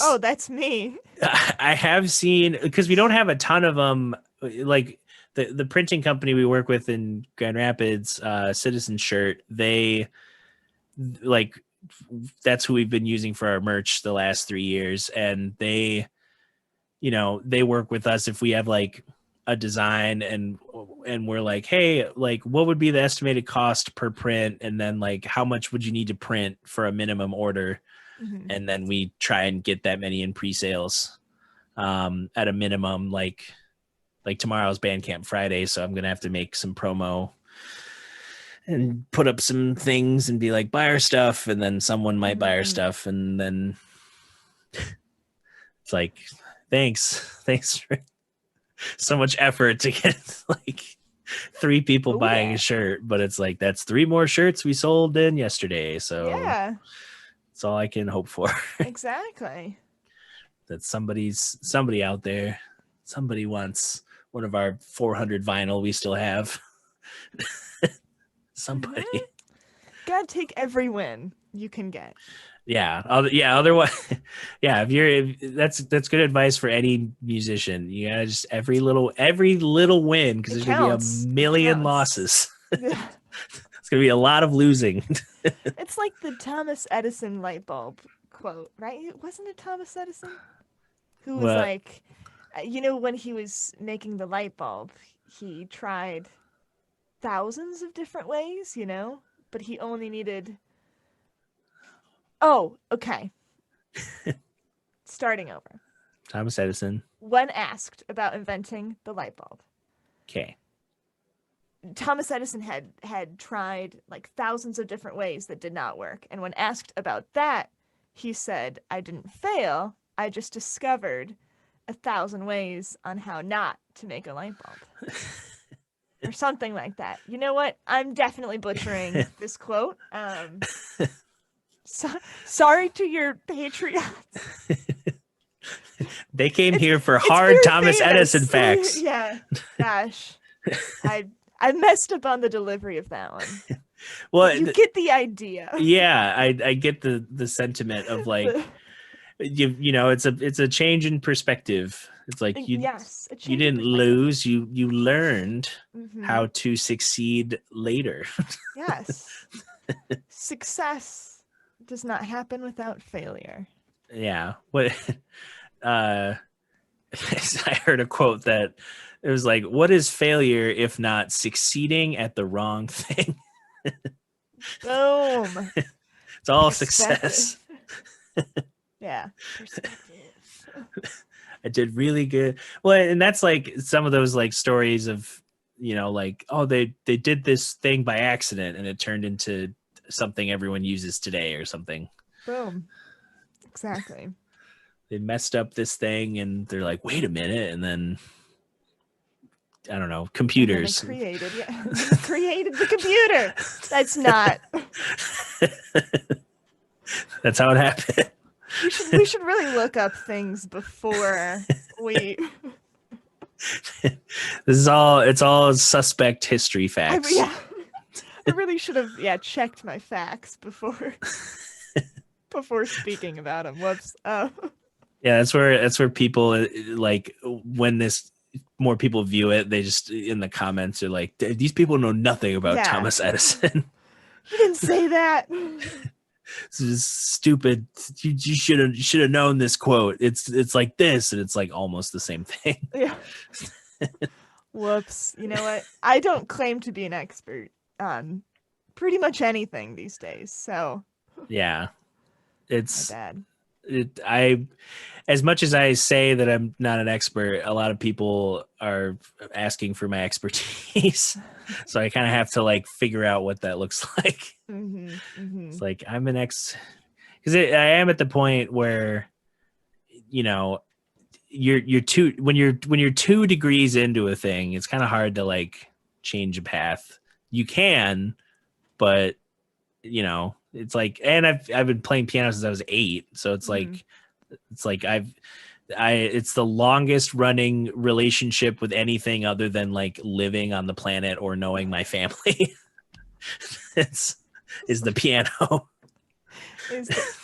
Oh, that's me. I have seen, because we don't have a ton of them. Like the printing company we work with in Grand Rapids, Citizen Shirt, they like, that's who we've been using for our merch the last 3 years. And they work with us if we have like a design and we're like, hey, like what would be the estimated cost per print? And then like, how much would you need to print for a minimum order? And then we try and get that many in pre-sales at a minimum. Like tomorrow's Bandcamp Friday, so I'm gonna have to make some promo and put up some things and be like, buy our stuff, and then someone might buy our stuff, and then it's like, thanks for so much effort to get like 3 people buying a shirt, but it's like, that's 3 more shirts we sold in yesterday, so yeah, that's all I can hope for. Exactly. That somebody out there, somebody wants one of our 400 vinyl we still have. Somebody. Gotta take every win you can get. Yeah. Otherwise, yeah. That's good advice for any musician. You gotta just every little win, because there's gonna be a million losses. It's gonna be a lot of losing. It's like the Thomas Edison light bulb quote, right? Wasn't it Thomas Edison who was like, when he was making the light bulb, he tried thousands of different ways, but he only needed. Oh, okay. Starting over. Thomas Edison. When asked about inventing the light bulb. Okay. Thomas Edison had tried like thousands of different ways that did not work. And when asked about that, he said, I didn't fail. I just discovered 1,000 ways on how not to make a light bulb. Or something like that. You know what? I'm definitely butchering this quote. Sorry to your Patreons. They came here for hard Thomas Edison facts. Yeah. Gosh. I messed up on the delivery of that one. Well, you get the idea. Yeah, I get the sentiment of like, it's a change in perspective. It's like you didn't lose, you learned how to succeed later. Yes. Success does not happen without failure. Yeah. What I heard a quote that it was like, what is failure if not succeeding at the wrong thing? Boom. It's all success. Yeah. Perspective. I did really good. Well, and that's like some of those like stories of, like, oh, they did this thing by accident and it turned into something everyone uses today or something. Boom. Exactly. They messed up this thing and they're like, wait a minute. And then, I don't know, computers. Created the computer. That's not. That's how it happened. We should really look up things before we. It's all suspect history facts. I really should have checked my facts before. before speaking about him. Whoops. Yeah, that's where people like when this more people view it, they just in the comments are like, these people know nothing about Thomas Edison. You didn't say that. This is stupid. You should have known this quote. It's like this, and it's like almost the same thing. Yeah. Whoops. You know what? I don't claim to be an expert on pretty much anything these days. So yeah, it's my bad. As much as I say that I'm not an expert, a lot of people are asking for my expertise. So I kind of have to like figure out what that looks like. It's like I'm an because I am at the point where, you know, when you're 2 degrees into a thing, it's kind of hard to like change a path. You can, but you know, it's like, and I've been playing piano since I was 8, so it's like it's the longest running relationship with anything other than like living on the planet or knowing my family. is the piano.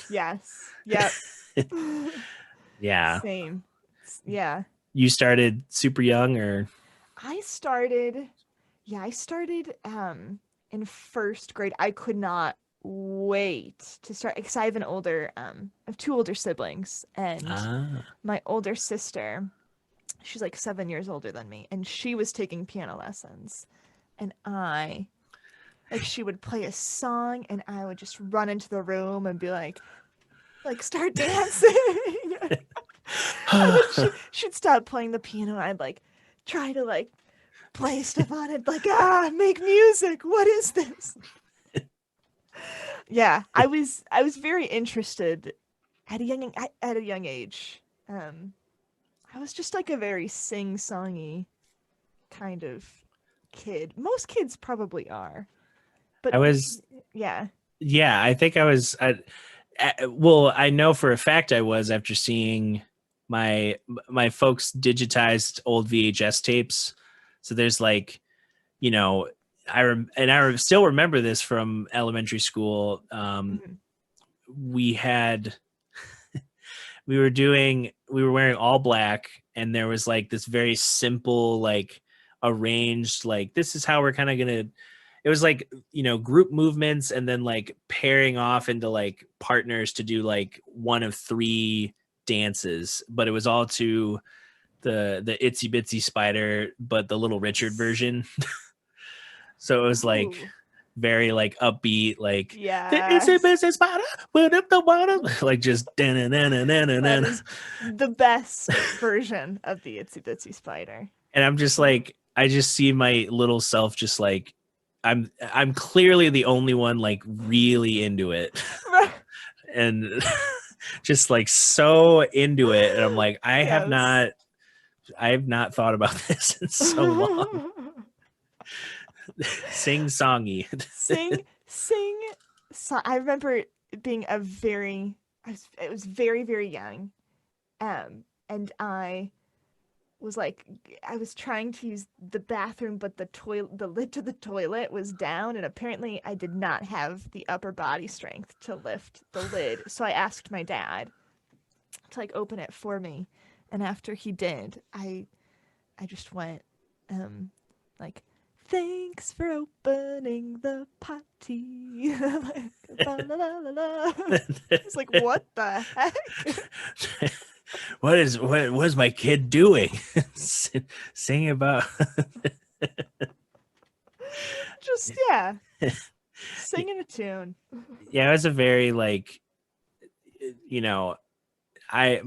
Yes. Yep. Yeah. Same. Yeah. You started super young, or? I started in first grade. I could not wait to start because I have I have 2 older siblings, and my older sister, she's like 7 years older than me, and she was taking piano lessons, and she would play a song and I would just run into the room and be like start dancing. And then she'd stop playing the piano and I'd like try to like play stuff on it, like make music. What is this? Yeah, I was very interested at a young age. I was just like a very sing-songy kind of kid. Most kids probably are. But I was, yeah, I think I was. Well, I know for a fact I was after seeing my folks digitized old VHS tapes. So there's like, you know, I still remember this from elementary school. We were wearing all black, and there was like this very simple, like arranged, like this is how we're kind of gonna. It was like, you know, group movements and then like pairing off into like partners to do like one of 3 dances, but it was all to the Itsy Bitsy Spider, but the Little Richard version. So it was like very like upbeat, like the Itsy Bitsy Spider went up the water, like just that is the best version of the Itsy Bitsy Spider. And I'm just like, I just see my little self just like, I'm clearly the only one like really into it. And just like so into it, and I'm like, I have not thought about this in so long. Sing-songy. I remember it being it was very, very young. And I was trying to use the bathroom, but the lid to the toilet was down, and apparently I did not have the upper body strength to lift the lid. So I asked my dad to like open it for me, and after he did, I just went like, thanks for opening the potty. Like, la, la, la, la. It's like, what the heck? What is my kid doing? Singing about just singing a tune. Yeah, it was a very like, you know, I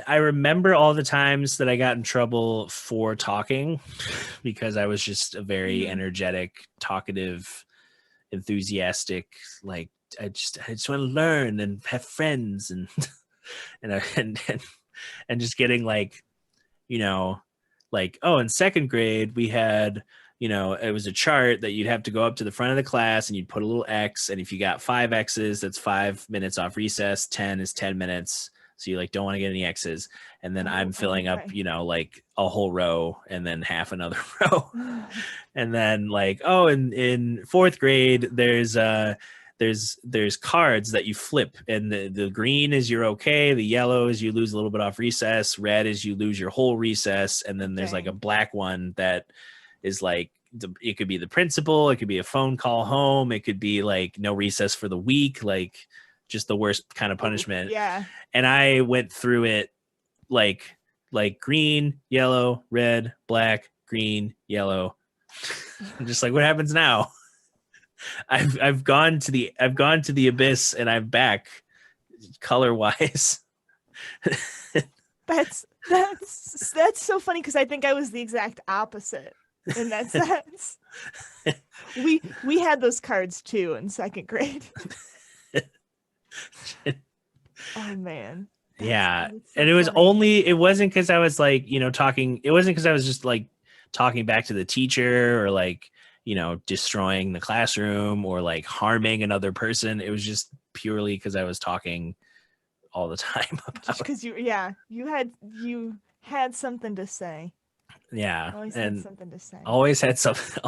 remember all the times that I got in trouble for talking because I was just a very energetic, talkative, enthusiastic, like I just want to learn and have friends and just getting like, you know, like, oh, in second grade we had, you know, it was a chart that you'd have to go up to the front of the class and you'd put a little X, and if you got 5 X's, that's 5 minutes off recess. 10 is 10 minutes. So you like don't want to get any X's. And then I'm filling up, you know, like a whole row and then half another row. And then like, oh, in fourth grade, there's there's cards that you flip, and the green is you're okay, the yellow is you lose a little bit off recess, red is you lose your whole recess, and then there's like a black one that is like it could be the principal, it could be a phone call home, it could be like no recess for the week, like just the worst kind of punishment. Yeah. And I went through it like green, yellow, red, black, green, yellow. I'm just like, what happens now? I've gone to the abyss, and I'm back color wise. That's so funny, because I think I was the exact opposite in that sense. We had those cards too in second grade. Oh man. Yeah. So And it was funny. it wasn't because I was like, talking, it wasn't because I was just like talking back to the teacher, or like, destroying the classroom, or like harming another person. It was just purely because I was talking all the time about because you had something to say. Always had something to say. Always had something.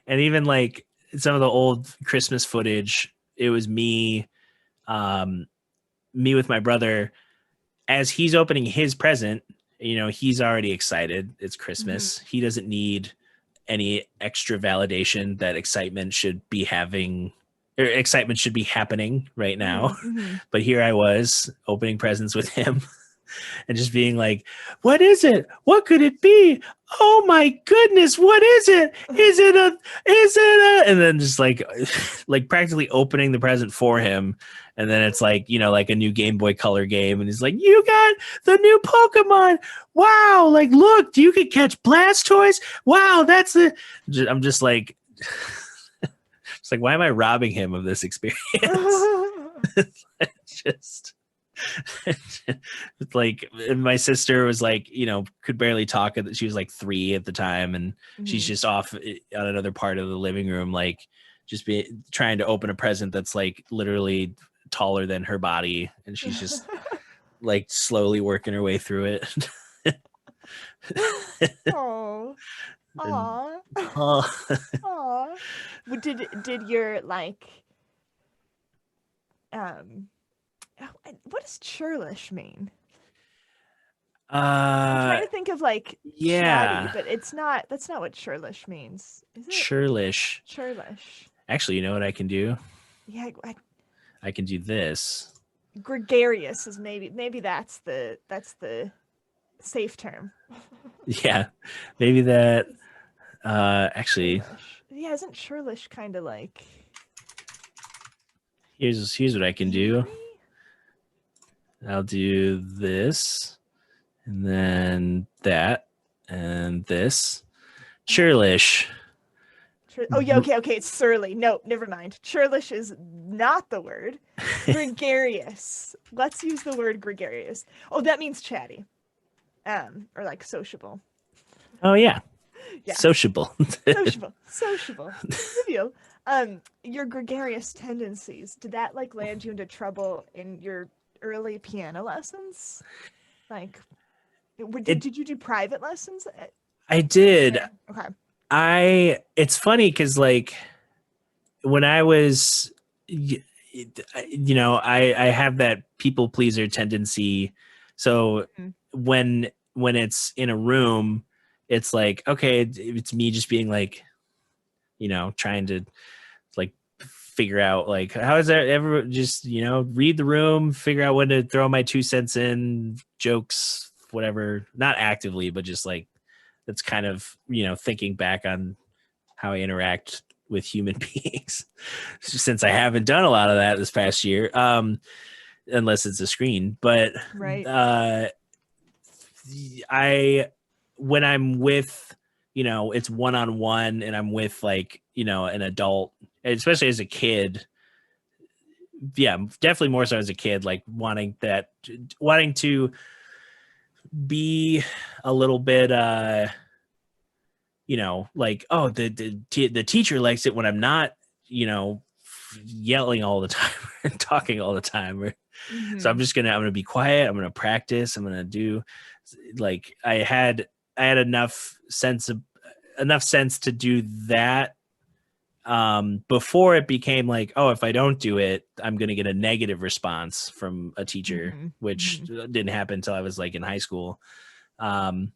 And even like some of the old Christmas footage, it was me with my brother as he's opening his present. He's already excited. It's Christmas. He doesn't need any extra validation that excitement should be happening right now. But here I was opening presents with him and just being like, what is it? What could it be? Oh my goodness, what is it? Is it a, and then just like practically opening the present for him. And then it's like, like a new Game Boy Color game. And he's like, you got the new Pokemon. Wow. Like, look, you could catch Blastoise. Wow. I'm just like, it's like, why am I robbing him of this experience? Just like, and my sister was like, could barely talk. She was like 3 at the time. And she's just off on another part of the living room, like just trying to open a present that's like literally taller than her body, and she's just like slowly working her way through it. Oh, aw. Did your like what does churlish mean? I'm trying to think of like chatty, but that's not what churlish means, is it? Churlish. Actually, you know what I can do? Yeah, I can do this. Gregarious is maybe that's the safe term. Yeah, maybe that. Actually, yeah, isn't churlish kind of like? Here's what I can do. I'll do this, and then that, and this. Churlish. Oh yeah, okay. It's surly. No, never mind. Churlish is not the word. Gregarious. Let's use the word gregarious. Oh, that means chatty, or like sociable. Oh yeah. Sociable. Sociable. Trivial. Your gregarious tendencies. Did that like land you into trouble in your early piano lessons? Like, did you do private lessons? I did. Okay. It's funny because like when I was, I have that people pleaser tendency. So when it's in a room, it's like, okay, it's me just being like, trying to like figure out like, how is that ever just, read the room, figure out when to throw my 2 cents in, jokes, whatever, not actively, but just like, that's kind of, thinking back on how I interact with human beings, since I haven't done a lot of that this past year, unless it's a screen. But right. When I'm with, it's one-on-one, and I'm with like, an adult, especially as a kid. Yeah, definitely more so as a kid, like wanting to be a little bit like, oh, the teacher likes it when I'm not yelling all the time and talking all the time, so I'm gonna be quiet, I'm gonna practice, I'm gonna do, like, I had enough sense to do that before it became like, oh, if I don't do it, I'm going to get a negative response from a teacher, which didn't happen until I was like in high school. And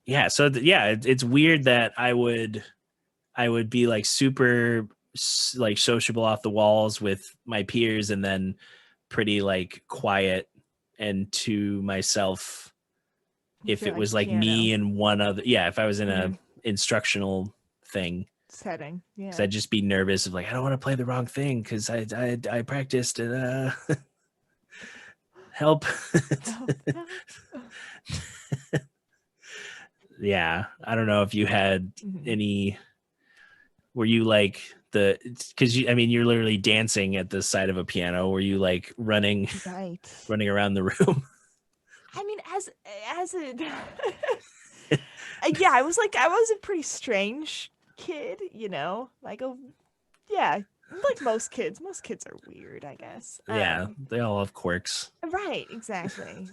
yeah, so it's weird that I would be like super like sociable off the walls with my peers and then pretty like quiet and to myself if it was like me and one other. Yeah, if I was in a instructional thing setting, because I'd just be nervous of like, I don't want to play the wrong thing because I practiced and help. Yeah, I don't know if you had any. Were you like because you're literally dancing at the side of a piano. Were you like running around the room? I mean, as a yeah, I was a pretty strange kid, you know, like like most kids are weird, I guess. Yeah, they all have quirks. Right, exactly.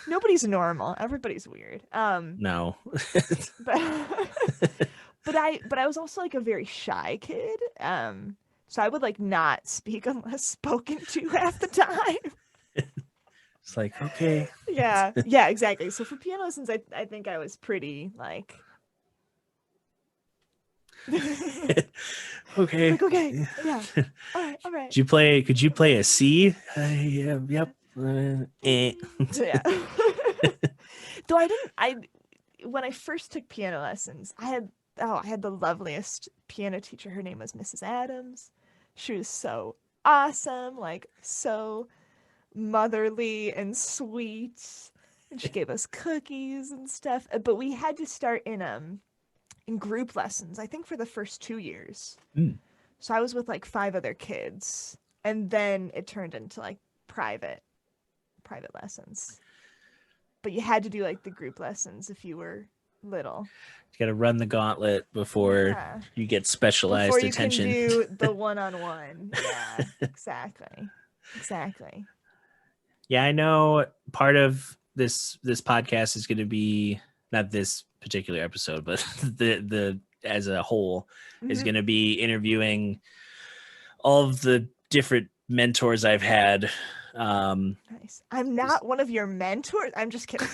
Nobody's normal. Everybody's weird. No. But I was also like a very shy kid. So I would like not speak unless spoken to half the time. It's like, okay. Yeah, exactly. So for piano lessons, I think I was pretty like okay. Like, okay. Yeah. All right. Could you play a C? Yep. Yeah. Though when I first took piano lessons, I had the loveliest piano teacher. Her name was Mrs. Adams. She was so awesome, like so motherly and sweet. And she gave us cookies and stuff. But we had to start in group lessons, I think for the first 2 years. So I was with like 5 other kids. And then it turned into like private lessons. But you had to do like the group lessons if you were little. You got to run the gauntlet before you get specialized attention. Before you can do the one-on-one. Yeah, exactly. Yeah, I know part of this podcast is going to be, not this particular episode, but the as a whole is going to be interviewing all of the different mentors I've had. Nice. I'm not one of your mentors. I'm just kidding.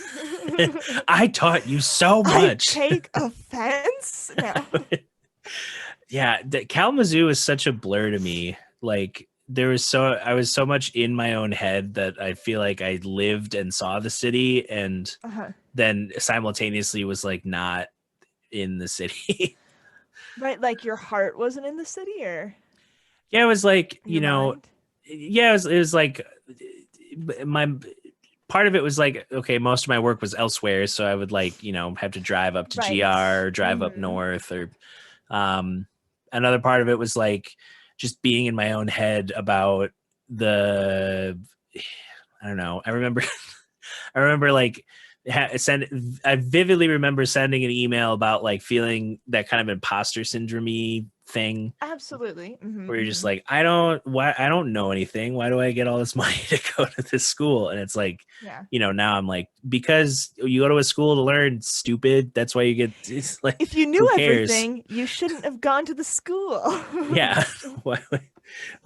I taught you so much. I take offense. No. Yeah, Kalamazoo is such a blur to me. Like I was so much in my own head that I feel like I lived and saw the city and then simultaneously was like not in the city. Right, like your heart wasn't in the city, or? Yeah, it was like, mind? Yeah, it was like my part of it was like, okay, most of my work was elsewhere, so I would like, have to drive up to GR or drive up north, or another part of it was like just being in my own head about I don't know. I remember like I vividly remember sending an email about like feeling that kind of imposter syndrome-y thing. Absolutely. Where you're just like, I don't know anything. Why do I get all this money to go to this school? And it's like, now I'm like, because you go to a school to learn, stupid. That's why you get, it's like, if you knew everything, you shouldn't have gone to the school. Yeah. Why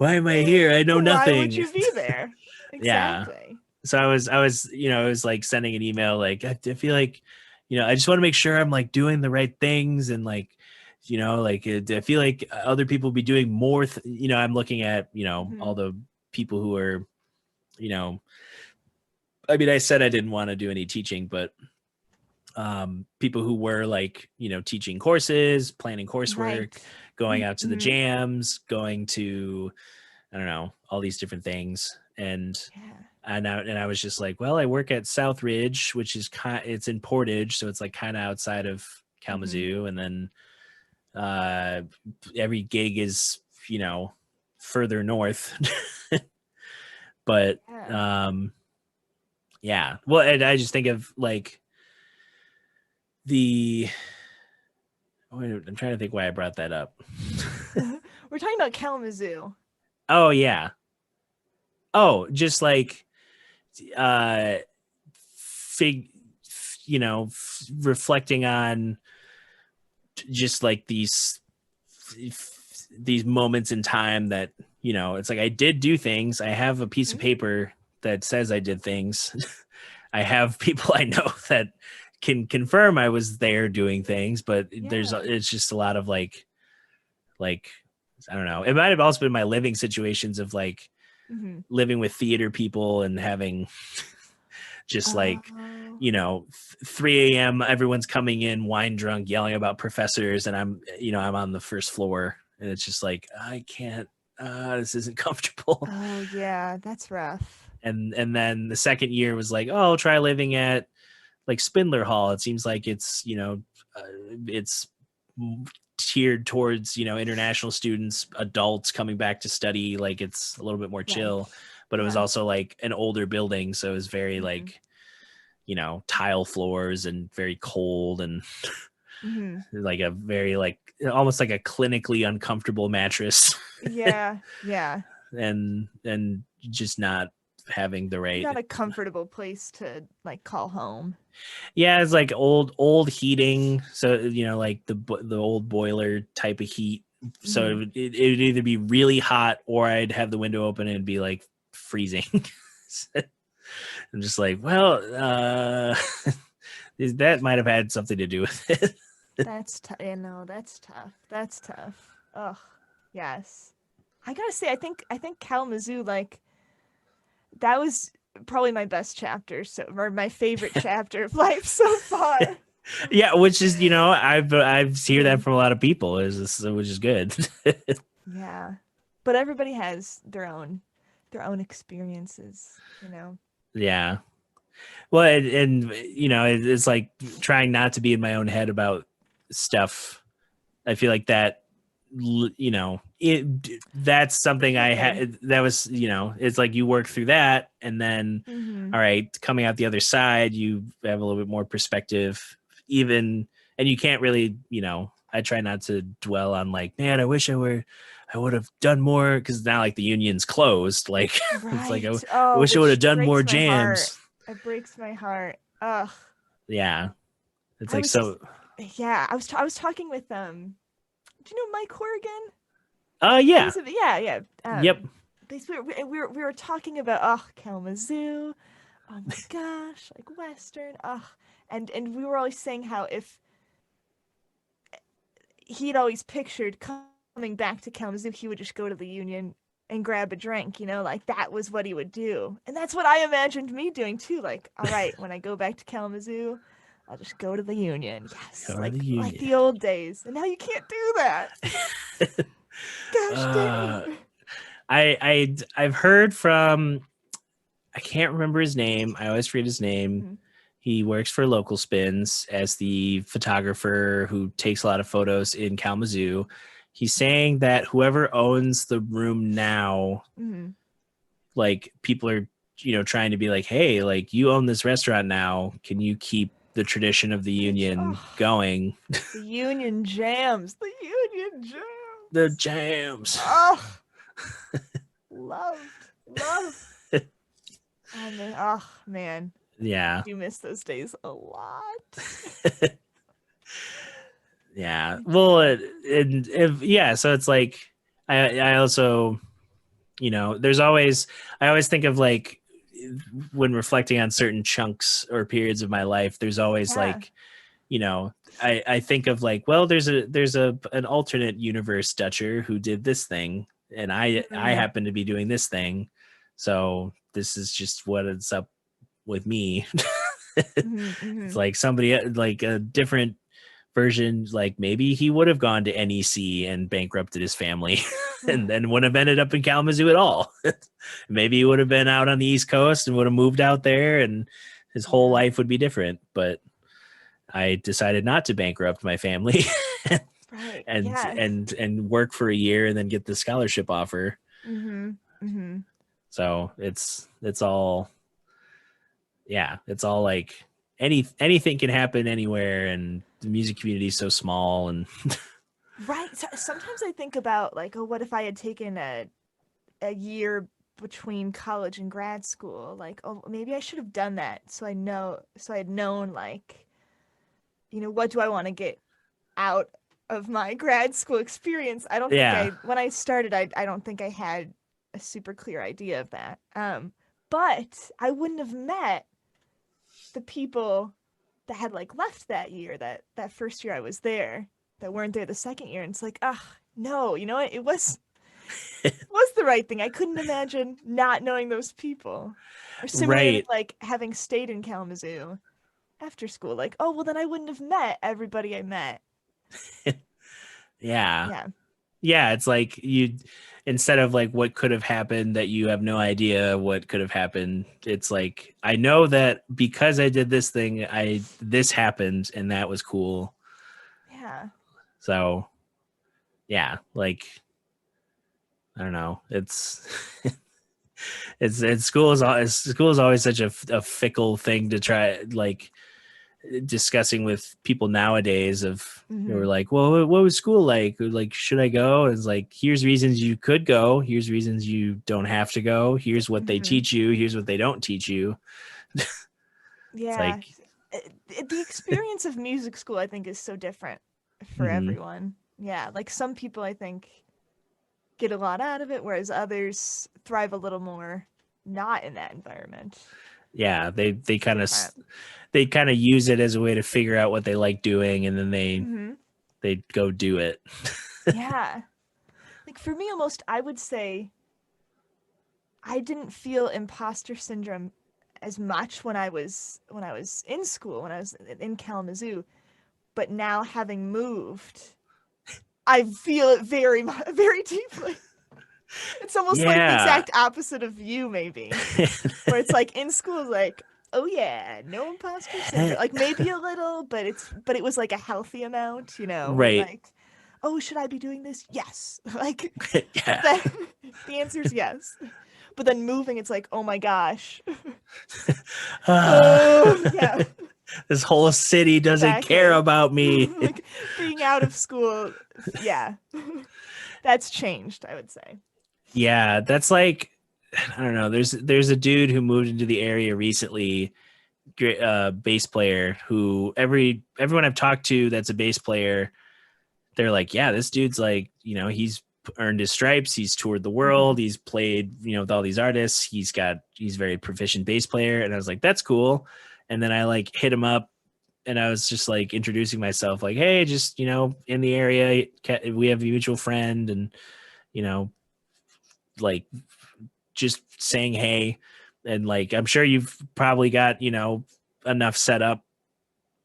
am I here? I know nothing. Why would you be there? Exactly. Yeah. So I was, I was like sending an email, like, I feel like, I just want to make sure I'm like doing the right things. And like, like I feel like other people be doing more, I'm looking at, all the people who are, I mean, I said I didn't want to do any teaching, but people who were like, teaching courses, planning coursework, going out to the jams, going to, I don't know, all these different things. And I was just like, well, I work at Southridge, which is it's in Portage, so it's like kind of outside of Kalamazoo, and then every gig is further north. But yeah, well, and I just think of like I'm trying to think why I brought that up. We're talking about Kalamazoo. Oh yeah. Oh, just like reflecting on just like these moments in time that, you know, it's like I did do things. I have a piece of paper that says I did things. I have people I know that can confirm I was there doing things, but it's just a lot of like I don't know. It might have also been my living situations of like living with theater people and having just like, you know, 3 a.m. everyone's coming in wine drunk, yelling about professors, and I'm on the first floor, and it's just like I can't. This isn't comfortable. Oh yeah, that's rough. And then the second year was like, oh, I'll try living at like Spindler Hall. It seems like it's, you know, it's tiered towards, you know, international students, adults coming back to study. Like it's a little bit more chill, but it was also like an older building. So it was very like, you know, tile floors and very cold and like a very like almost like a clinically uncomfortable mattress. Yeah. and just not having the right, not a comfortable place to like call home. Yeah, it's like old heating, so you know, like the old boiler type of heat. So it would either be really hot or I'd have the window open and it'd be like freezing. I'm just like, well, that might have had something to do with it. That's tough. Yeah, no, that's tough. Ugh, yes. I gotta say, I think Kalamazoo, like, that was probably my best chapter, or my favorite chapter of life so far. Yeah, which is, you know, I've hear that from a lot of people, which is good. Yeah, but everybody has their own experiences, you know. Yeah. Well, and you know, it's like trying not to be in my own head about stuff. I feel like that, you know, that's something I had. That was, you know, it's like you work through that, and then, all right, coming out the other side, you have a little bit more perspective. And you can't really, you know, I try not to dwell on like, man, I wish I would have done more, because now like the union's closed. Like, it's like I wish I would have done more jams. It breaks my heart. Ugh. Yeah, it's like so. Yeah, I was talking with do you know Mike Horrigan? Yeah. Yeah. Yep. Basically, we were talking about Kalamazoo. Oh my gosh, like Western. And we were always saying how if he'd always pictured coming back to Kalamazoo, he would just go to the Union and grab a drink, you know, like that was what he would do. And that's what I imagined me doing too. Like, all right, when I go back to Kalamazoo, I'll just go to the Union. Yes, like the old days. And now you can't do that. Gosh dang. I've heard from, I can't remember his name. I always forget his name. He works for Local Spins as the photographer who takes a lot of photos in Kalamazoo. He's saying that whoever owns the room now, like people are, you know, trying to be like, hey, like you own this restaurant now. Can you keep the tradition of the Union going? The Union jams. The Union jams. The jams. Oh, loved. Oh man. Yeah. I do miss those days a lot. Yeah. Well, so it's like I also, you know, I always think of like when reflecting on certain chunks or periods of my life, there's always like, you know, I think of like, well, there's an alternate universe Dutcher who did this thing, and I happen to be doing this thing, so this is just what it's up with me. It's like somebody like a different version, like maybe he would have gone to NEC and bankrupted his family and then wouldn't have ended up in Kalamazoo at all. Maybe he would have been out on the East Coast and would have moved out there and his whole life would be different. But I decided not to bankrupt my family and work for a year and then get the scholarship offer. So it's all like anything can happen anywhere, and the music community is so small. And right. So sometimes I think about like, oh, what if I had taken a year between college and grad school? Like, oh, maybe I should have done that. So I had known, like, you know, what do I want to get out of my grad school experience. I don't Yeah. think when I started, I don't think I had a super clear idea of that. But I wouldn't have met the people that had like left that year, that first year I was there, that weren't there the second year. And it's like, no, you know what? It was the right thing. I couldn't imagine not knowing those people. Or similarly, Right. like having stayed in Kalamazoo after school, like, oh, well, then I wouldn't have met everybody I met. Yeah. Yeah, it's like you, instead of like what could have happened that you have no idea what could have happened, it's like I know that because I did this thing, this happened and that was cool. Yeah. So yeah, like I don't know. It's school is always such a fickle thing to try, like discussing with people nowadays of who are like, well, what was school like? Like, should I go? And it's like, here's reasons you could go. Here's reasons you don't have to go. Here's what they teach you. Here's what they don't teach you. Yeah. The experience of music school, I think, is so different for everyone. Yeah. Like some people, I think, get a lot out of it, whereas others thrive a little more not in that environment. Yeah. They kind of use it as a way to figure out what they like doing, and then they go do it. Yeah. Like for me, almost, I would say I didn't feel imposter syndrome as much when I was in school, when I was in Kalamazoo, but now having moved, I feel it very, very deeply. It's almost like the exact opposite of you, maybe, where it's like in school, like, oh yeah, no imposter syndrome, like maybe a little, but it was like a healthy amount, you know, right? Like, oh, should I be doing this? Yes, like, yeah. The answer is yes. But then moving, it's like, oh my gosh. Yeah. This whole city doesn't care about me. Like being out of school, yeah. That's changed, I would say. Yeah, that's like, I don't know. There's a dude who moved into the area recently, bass player, who everyone I've talked to that's a bass player, they're like, yeah, this dude's like, you know, he's earned his stripes, he's toured the world, he's played, you know, with all these artists, he's very proficient bass player. And I was like, that's cool. And then I like hit him up and I was just like introducing myself, like, hey, just, you know, in the area, we have a mutual friend, and, you know, like just saying hey. And like, I'm sure you've probably got, you know, enough set up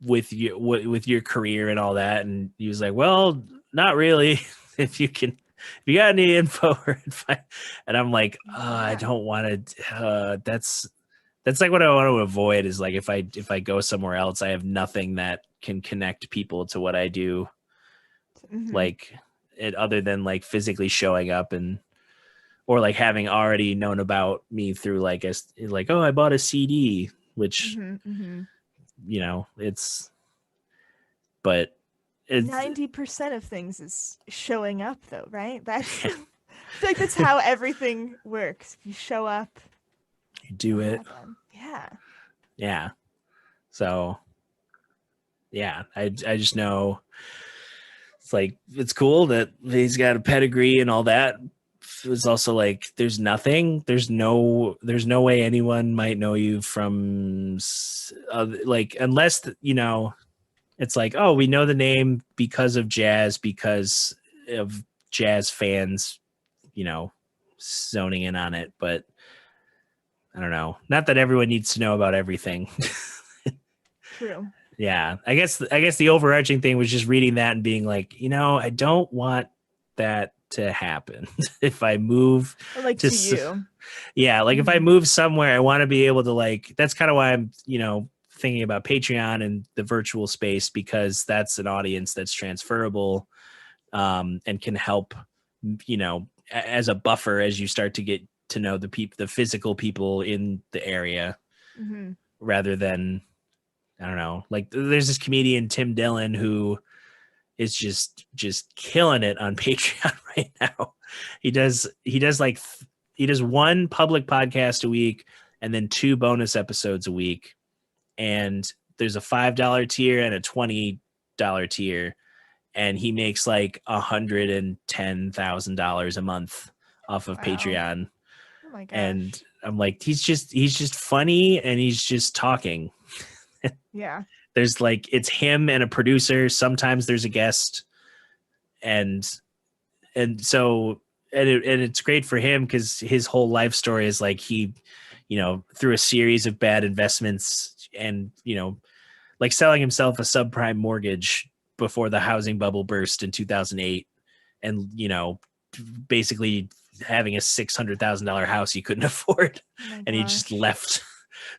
with your career and all that. And he was like, well, not really. If you got any info or advice. And I'm like, I don't want to, that's like what I want to avoid, is like, if I go somewhere else, I have nothing that can connect people to what I do. Like it, other than like physically showing up or like having already known about me through like oh, I bought a CD, which, you know, but it's 90% of things is showing up, though, right? That's I feel like that's how everything works. If you show up, you do it. Yeah. So yeah, I just know it's like, it's cool that he's got a pedigree and all that. It's also like, there's no way anyone might know you from like, unless, you know, it's like, oh, we know the name because of jazz fans, you know, zoning in on it. But I don't know. Not that everyone needs to know about everything. True. Yeah. I guess the overarching thing was just reading that and being like, you know, I don't want that to happen. If I move like to you. Yeah. Like if I move somewhere, I want to be able to, like, that's kind of why I'm, you know, thinking about Patreon and the virtual space, because that's an audience that's transferable, and can help, you know, as a buffer as you start to get to know the physical people in the area, rather than, I don't know, like there's this comedian Tim Dillon who is just killing it on Patreon right now. He does one public podcast a week and then 2 bonus episodes a week. And there's a $5 tier and a $20 tier. and he makes like $110,000 a month off of Wow. Patreon. Oh my gosh. And I'm like, he's just funny, and he's just talking. Yeah. There's like, it's him and a producer. Sometimes there's a guest, and so it's great for him because his whole life story is like he, through a series of bad investments and, like selling himself a subprime mortgage before the housing bubble burst in 2008, and, basically having a $600,000 house he couldn't afford, Oh and he just left.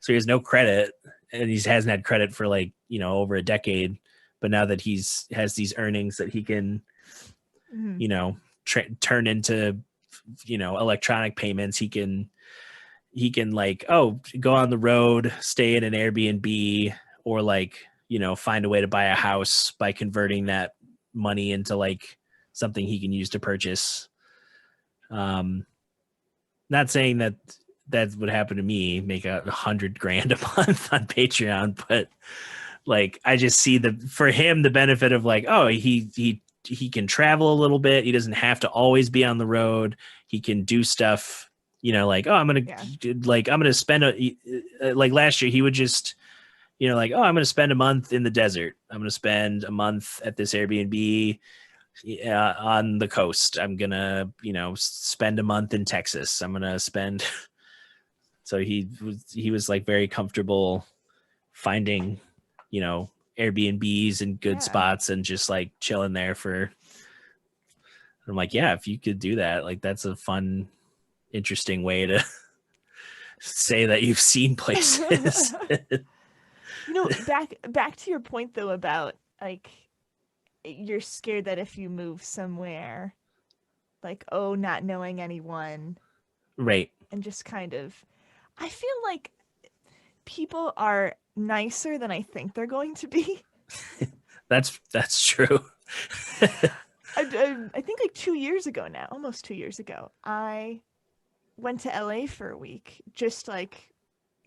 So he has no credit, and he hasn't had credit for like, over a decade. But now that has these earnings that he can, turn into, electronic payments, he can like, go on the road, stay in an Airbnb, or like, find a way to buy a house by converting that money into like something he can use to purchase. Not saying that would happen to me, make $100,000 a month on Patreon, but like, I just see for him, the benefit of like, he can travel a little bit. He doesn't have to always be on the road. He can do stuff, like, I'm going to spend like last year, he would just, like, I'm going to spend a month in the desert. I'm going to spend a month at this Airbnb on the coast. I'm going to, spend a month in Texas. I'm going to spend. So he was like very comfortable finding, Airbnbs and good spots and just like chilling there I'm like, yeah, if you could do that, like, that's a fun, interesting way to say that you've seen places. Back to your point though about like, you're scared that if you move somewhere, like, not knowing anyone, right? And just kind of, I feel like people are nicer than I think they're going to be. That's true. I think like 2 years ago now, almost 2 years ago, I went to LA for a week, just like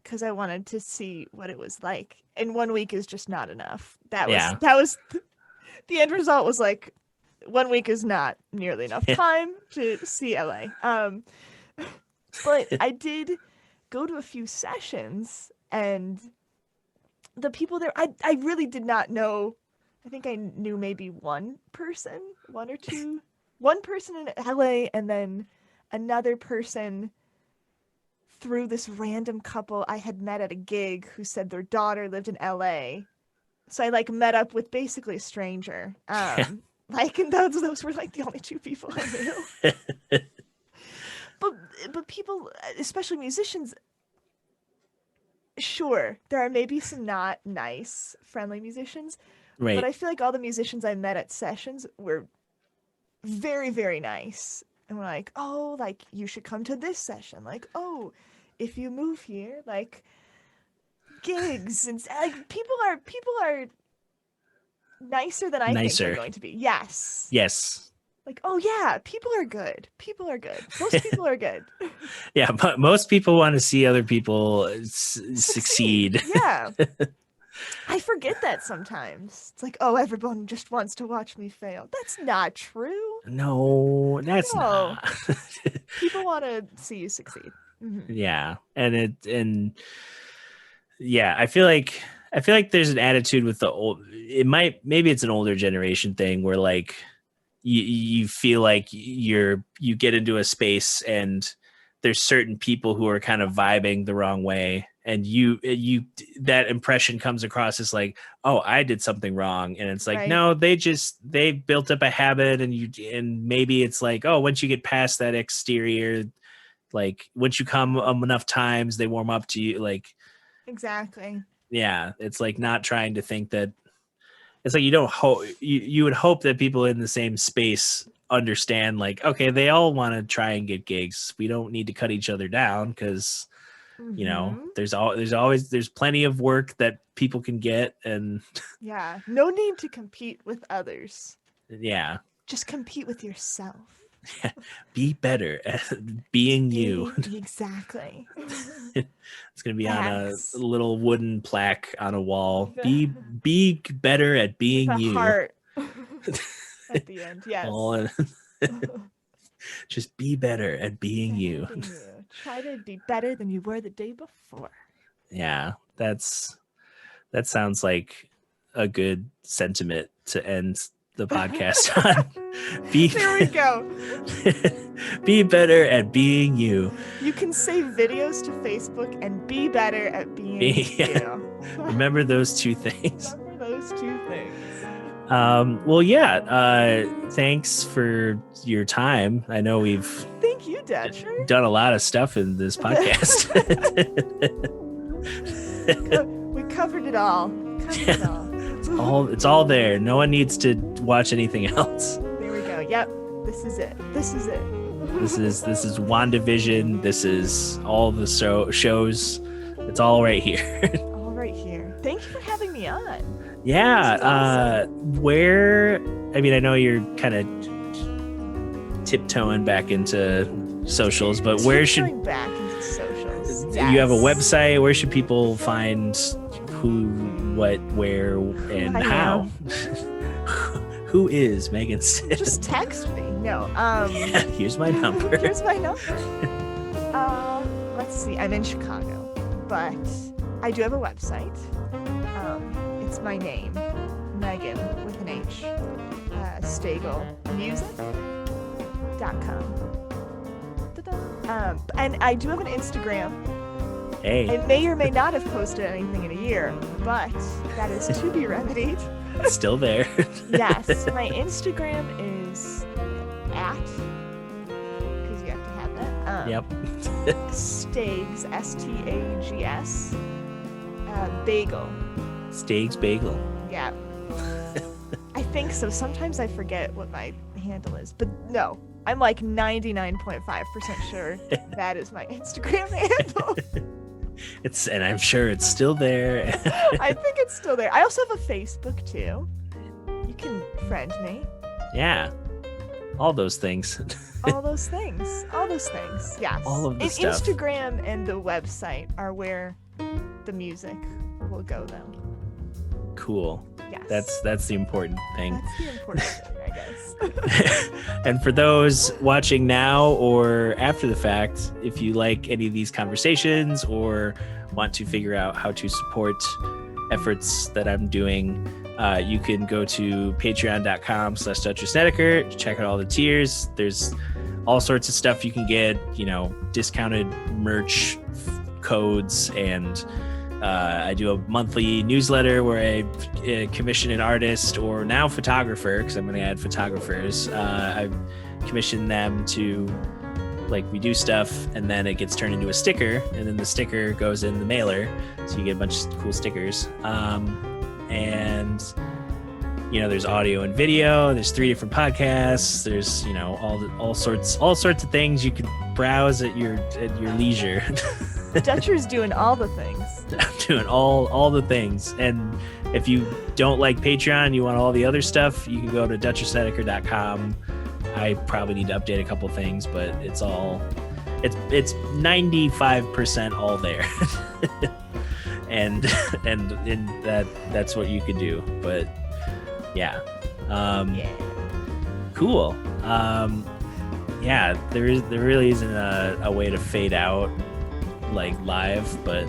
because I wanted to see what it was like. And 1 week is just not enough. That was the end result was like 1 week is not nearly enough time to see LA. But I did go to a few sessions, and the people there, I really did not know. I think I knew maybe one person in LA, and then another person through this random couple I had met at a gig who said their daughter lived in LA. So I like met up with basically a stranger. Like, and those were like the only two people I knew. But people, especially musicians, sure, there are maybe some not nice, friendly musicians. Right. But I feel like all the musicians I met at sessions were very, very nice. And were like, like, you should come to this session. Like, if you move here, like, gigs. And like, people are nicer than I think they're going to be. Yes. Like, people are good. Most people are good. Yeah, but most people want to see other people succeed. Yeah. I forget that sometimes. It's like, everyone just wants to watch me fail. That's not true. No, that's not. People want to see you succeed. Mm-hmm. Yeah, and I feel like there's an attitude with the old. Maybe it's an older generation thing where like you feel like you get into a space and there's certain people who are kind of vibing the wrong way, and you that impression comes across as like, I did something wrong, and it's like, right. No, they built up a habit, and maybe it's like, once you get past that exterior, like once you come enough times, they warm up to you, like exactly. Yeah, it's like not trying to think that it's like you would hope that people in the same space understand, like, okay, they all want to try and get gigs. We don't need to cut each other down because there's plenty of work that people can get, and no need to compete with others. Yeah, just compete with yourself. Be better at being you. Exactly. It's gonna be on a little wooden plaque on a wall. Be better at being you. Heart. at the end. Yes. Just be better at being you. Try to be better than you were the day before. Yeah, that sounds like a good sentiment to end the podcast on. There we go. Be better at being you. You can save videos to Facebook and be better at being you. Remember those two things. Well, yeah. Thanks for your time. I know we've Thank you, Dutcher. Done a lot of stuff in this podcast. We covered it all. It's all there. No one needs to watch anything else. There we go. Yep. This is it. This is WandaVision. This is all the shows. It's all right here. All right here. Thank you for having me on. Yeah. Awesome. I know you're kind of tiptoeing back into socials, but where should back into socials? You have a website? Where should people find who, what, where, and how? Who is Meghan Stagl? Just text me. No. Here's my number. Let's see. I'm in Chicago, but I do have a website. It's my name, Meghan with an H. StaglMusic.com. And I do have an Instagram. Hey. I may or may not have posted anything in a year, but that is to be remedied. It's still there. Yes, my Instagram is because you have to have that. Yep. Stags, Stags, Bagel. Stags Bagel. Yeah. I think so. Sometimes I forget what my handle is, but no, I'm like 99.5% sure that is my Instagram handle. And I'm sure it's still there. I think it's still there. I also have a Facebook too. You can friend me. Yeah. All those things. All those things. Yes. All of the stuff. Instagram and the website are where the music will go though. Cool. Yes. That's the important thing. That's the important thing, I guess. And for those watching now or after the fact, if you like any of these conversations or want to figure out how to support efforts that I'm doing, you can go to patreon.com/Dutcher Snedeker, check out all the tiers. There's all sorts of stuff you can get, discounted merch codes, and I do a monthly newsletter where I commission an artist or now photographer, because I'm going to add photographers. I commission them to, we do stuff, and then it gets turned into a sticker, and then the sticker goes in the mailer, so you get a bunch of cool stickers. And there's audio and video. There's 3 different podcasts. There's all sorts of things you can browse at your leisure. Dutcher's doing all the things. I'm doing all the things. And if you don't like Patreon, you want all the other stuff, you can go to DutcherSnedeker.com. I probably need to update a couple things, but it's 95% all there. and that's what you could do. But yeah. Cool. There really isn't a way to fade out live, but